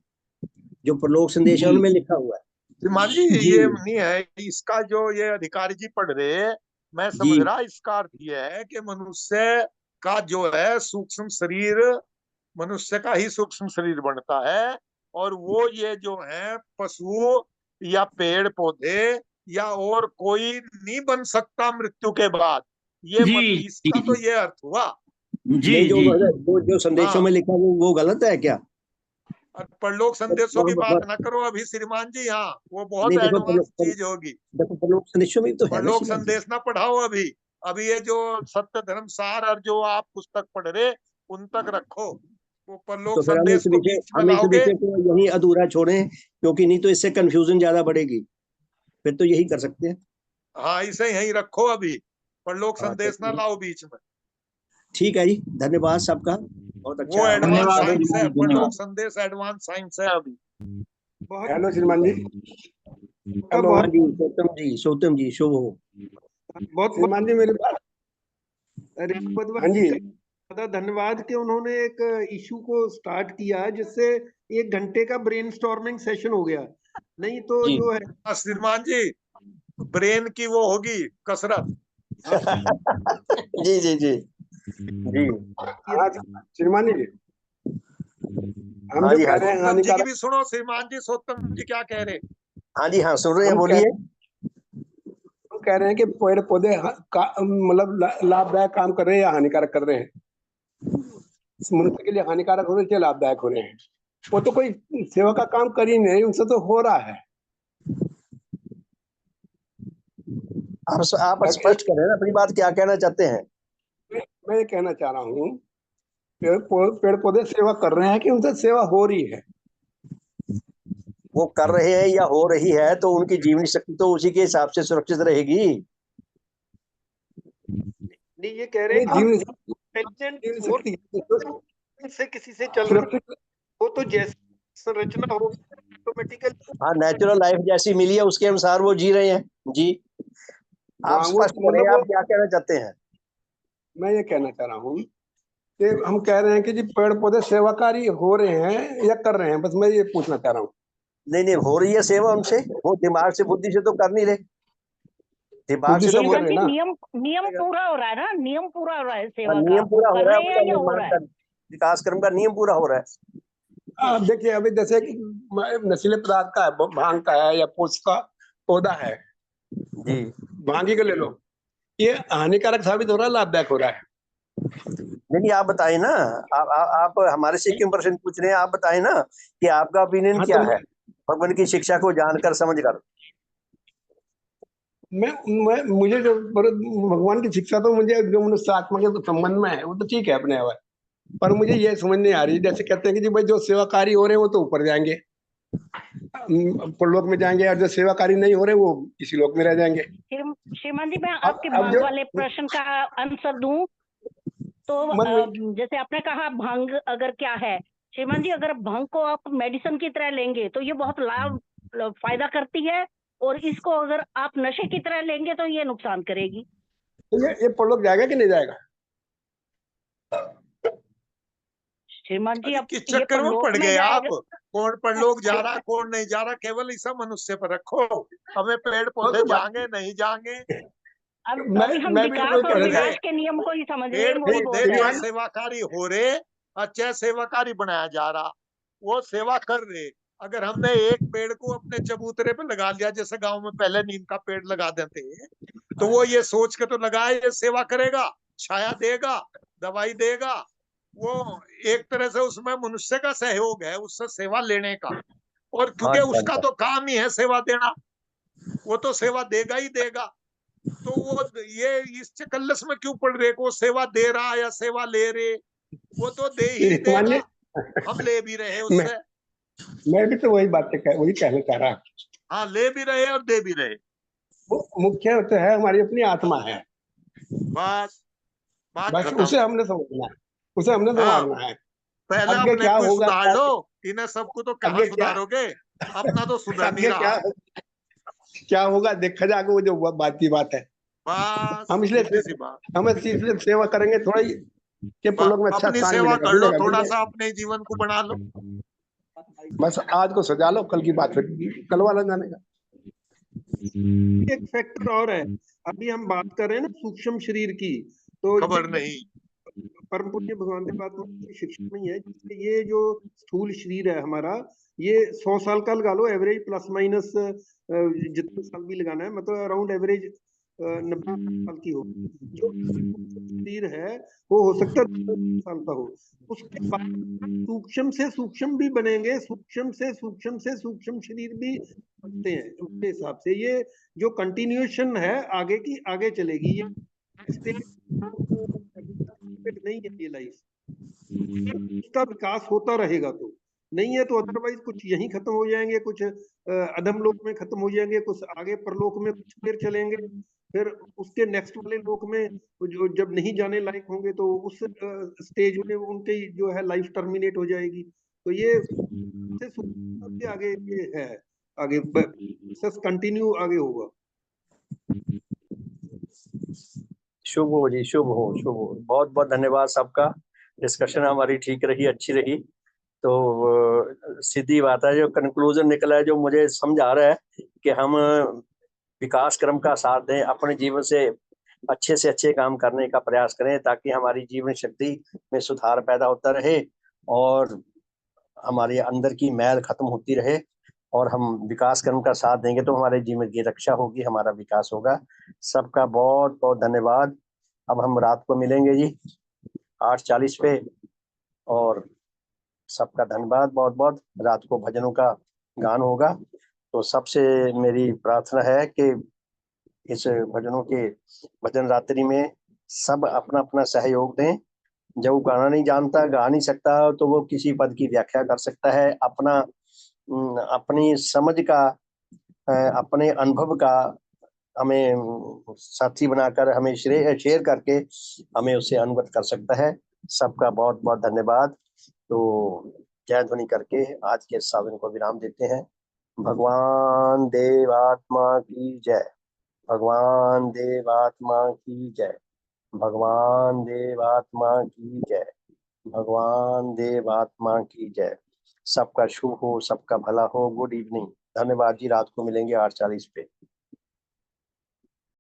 जो परलोक संदेश है उनमें लिखा हुआ है। श्रीमान जी, ये नहीं है इसका जो ये अधिकारी जी पढ़ रहे, मैं समझ रहा इसका अर्थ ये है कि मनुष्य का जो है सूक्ष्म शरीर, मनुष्य का ही सूक्ष्म शरीर बनता है, और वो ये जो है पशु या पेड़ पौधे या और कोई नहीं बन सकता मृत्यु के बाद। ये इसका तो ये अर्थ हुआ। जो संदेशों में लिखा वो गलत है क्या? परलोक संदेशों की बात ना करो अभी श्रीमान जी, हाँ वो बहुत एडवांस चीज होगी। परलोक संदेशों में तो है, परलोक संदेश ना पढ़ाओ अभी ये जो सत्य धर्म सार और जो आप पुस्तक पढ़ रहे उन तक रखो। वो परलोक संदेश को बीच में लाओगे, यही अधूरा छोड़ें, क्योंकि नहीं तो इससे कंफ्यूजन ज्यादा बढ़ेगी। फिर तो यही कर सकते हैं। हाँ, इसे यही रखो, अभी परलोक संदेश ना लाओ बीच में। ठीक है जी, धन्यवाद सबका, बहुत अच्छा। वो एडवांस साइंस है, परलोक संदेश एडवांस साइंस है अभी। हेलो श्रीमान जी। हेलो सौतम जी शुभ हो। बहुत श्रीमान जी मेरी बात। हाँ जी, धन्यवाद कि उन्होंने एक इशू को स्टार्ट किया जिससे 1 घंटे का ब्रेनस्टॉर्मिंग सेशन हो गया। नहीं तो जो है श्रीमान जी, ब्रेन की वो होगी कसरत। जी जी जी जी श्रीमान जी, हम जो कह रहे हैं जी की भी सुनो श्रीमान जी, सौतम जी क्या कह रहे? हाँ जी, हाँ सुन रहे हैं, बोलिए। हम कह रहे हैं कि पेड़ पौधे मतलब लाभदायक काम कर रहे हैं या हानिकारक कर रहे हैं? मनुष्य के लिए हानिकारक हो रहे हैं या लाभदायक हो रहे हैं? वो तो कोई सेवा का काम कर ही नहीं, उनसे तो हो रहा है। आप स्पष्ट करें ना, अपनी बात क्या कहना चाहते हैं? मैं ये कहना चाह रहा हूँ, पेड़ पौधे सेवा कर रहे हैं कि उनसे सेवा हो रही है? वो कर रहे हैं या हो रही है तो उनकी जीवनी शक्ति तो उसी के हिसाब से सुरक्षित रहेगी। नहीं, ये कह रहे हैं से किसी से चल रही वो तो जैसी संरचना हो ऑटोमेटिकली, हाँ नेचुरल लाइफ जैसी मिली है उसके अनुसार वो जी रहे हैं। जी आप स्पष्ट करें, आप क्या कहना चाहते हैं? मैं ये कहना चाह रहा हूँ कि हम कह रहे हैं कि जी पेड़ पौधे सेवाकारी हो रहे हैं या कर रहे हैं, बस मैं ये पूछना चाह रहा हूँ। नहीं नहीं, हो रही है सेवा उनसे, वो दिमाग से बुद्धि से तो कर नहीं रहे, दिमाग से तो वो श्रीमान जी नियम नियम पूरा हो रहा है ना, नियम पूरा हो रहा है सेवा का, नियम पूरा वो हो कर रहा है, रहे हैं उनका या हो निर्माण रहा है? का विकास क्रम का नियम पूरा हो रहा है। अब देखिए, अभी जैसे कि नशीले पदार्थ का है, भांग का है या पोस्त का पौधा है, जी भांगी को ले लो, ये हानिकारक साबित हो रहा है, लाभदायक हो रहा है? नहीं, आप बताइए ना, आप हमारे से क्यों प्रश्न पूछ रहे हैं, आप बताइए ना कि आपका ओपिनियन हाँ, क्या तो है भगवान की शिक्षा को जानकर समझकर। मैं मुझे जो भगवान की शिक्षा तो मुझे जो मनुष्य आत्मा के संबंध में है वो तो ठीक है अपने आप, पर मुझे ये समझ नहीं आ रही, जैसे कहते हैं कि जी भाई जो सेवाकारी हो रहे हैं वो तो ऊपर जाएंगे, परलोक में जाएंगे, और जो सेवाकारी नहीं हो रहे वो इसी लोक में रह जाएंगे। श्रीमान जी मैं आपके अब भांग जो वाले प्रश्न का आंसर दूं तो जैसे आपने कहा भांग अगर क्या है, श्रीमान जी अगर भांग को आप मेडिसिन की तरह लेंगे तो ये बहुत लाभ फायदा करती है, और इसको अगर आप नशे की तरह लेंगे तो ये नुकसान करेगी। ये परलोक जाएगा कि नहीं जाएगा? श्रीमान जी अरे अब किस ये चक्कर में परलोक पड़ में गए आप? जाएगा। कौन परलोक जा रहा कौन नहीं जा रहा, केवल ऐसा मनुष्य पर रखो, हमें पेड़ पौधे जाएंगे नहीं जाएंगे। अभी हम मैं भी विकास वही और कह रहा था। विनाश के नियम को ही समझ रहे पेड़ हैं, वही पौधे बोल रहे जो हैं। सेवाकारी हो रहे, अच्छा सेवाकारी बनाया जा रहा, वो सेवा कर रहे। अगर हमने एक पेड़ को अपने चबूतरे पे लगा लिया, जैसे गांव में पहले नीम का पेड़ लगा देते हैं, तो वो ये सोच के तो लगाए ये सेवा करेगा, छाया देगा, दवाई देगा, वो एक तरह से उसमें मनुष्य का सहयोग है उससे सेवा लेने का, और क्योंकि उसका तो काम ही है सेवा देना, वो तो सेवा देगा ही देगा। तो वो ये इस चकल्लस में क्यों पड़ रहे, को सेवा दे रहा या सेवा ले रहे, वो तो दे ही देगा, हम ले भी रहे उससे। मैं भी तो वही वही कहना चाह रहा। हाँ, ले भी रहे और दे भी रहे। मुख्य तो है हमारी अपनी आत्मा है, बस बात बस खत्म। उसे हमने समझना है, उसे हमने हाँ, संभालना है। पहले आगे अपने क्या को ही होगा, सुधार लो, इन्हें सबको तो कहाँ आगे क्या सुधारोगे, अपना तो सुधर नहीं आगे रहा। क्या होगा देखा जाएगा, वो जो बात की बात है। बस हम सीधी सी बात, इसलिए सेवा करेंगे थोड़ा ही कि परलोक में अच्छा अपनी स्थान सेवा मिलेगा, कर लो, मिलेगा थोड़ा मिलेगा। सा अपने जीवन को बना लो। बस आज को सजा लो, कल की बात फिर कल वाला जानेगा। एक फैक्टर और है, अभी हम बात कर रहे हैं ना सूक्ष्म शरीर की, तो खबर नहीं, परम पूज्य भगवान के पास में शिक्षा नहीं है, ये जो स्थूल शरीर है हमारा, ये 100 साल का लगा लो एवरेज, प्लस माइनस जितने साल भी लगाना है, मतलब अराउंड एवरेज 90 साल की हो। जो शरीर है वो हो सकता है 10 साल का हो, उसके बाद सूक्ष्म से सूक्ष्म भी बनेंगे, सूक्ष्म से सूक्ष्म से सूक्ष्म शरीर भी बनते हैं। उसके हिसाब से ये जो कंटिन्यूएशन है आगे की आगे चलेगी, ये नहीं है ये लाइफ, उसका विकास होता रहेगा, तो नहीं है तो अदरवाइज कुछ यहीं खत्म हो जाएंगे, कुछ अधम लोक में खत्म हो जाएंगे, कुछ आगे परलोक में कुछ फिर चलेंगे, फिर उसके नेक्स्ट वाले लोक में जो जब नहीं जाने लायक होंगे तो उस स्टेज में उनकी जो है लाइफ टर्मिनेट हो जाएगी। तो ये से आगे ये है, आगे कंटिन्यू आगे होगा। शुभ हो जी, शुभ हो, शुभ हो। बहुत बहुत धन्यवाद सबका, डिस्कशन हमारी ठीक रही, अच्छी रही। तो सीधी बात है, जो कंक्लूजन निकला है, जो मुझे समझ आ रहा है कि हम विकास क्रम का साथ दें, अपने जीवन से अच्छे काम करने का प्रयास करें, ताकि हमारी जीवन शक्ति में सुधार पैदा होता रहे और हमारे अंदर की मैल खत्म होती रहे, और हम विकास क्रम का साथ देंगे तो हमारे जीवन की रक्षा होगी, हमारा विकास होगा। सबका बहुत बहुत धन्यवाद। अब हम रात को मिलेंगे जी 8:40 पे, और सबका धन्यवाद बहुत बहुत। रात को भजनों का गान होगा, तो सबसे मेरी प्रार्थना है कि इस भजन रात्रि में सब अपना अपना सहयोग दें। जो गाना नहीं जानता, गा नहीं सकता, तो वो किसी पद की व्याख्या कर सकता है, अपनी समझ का, अपने अनुभव का हमें साथी बनाकर, हमें शेयर करके हमें उससे अनुभव कर सकता है। सबका बहुत बहुत धन्यवाद। तो जय ध्वनि करके आज के साधन को विराम देते हैं। भगवान देव आत्मा की जय, भगवान देव आत्मा की जय। भगवान देवात्मा की जय। भगवान देवात्मा की जय। सबका शुभ हो, सबका भला हो। Good evening. धन्यवाद जी। रात को मिलेंगे 8:40 पे।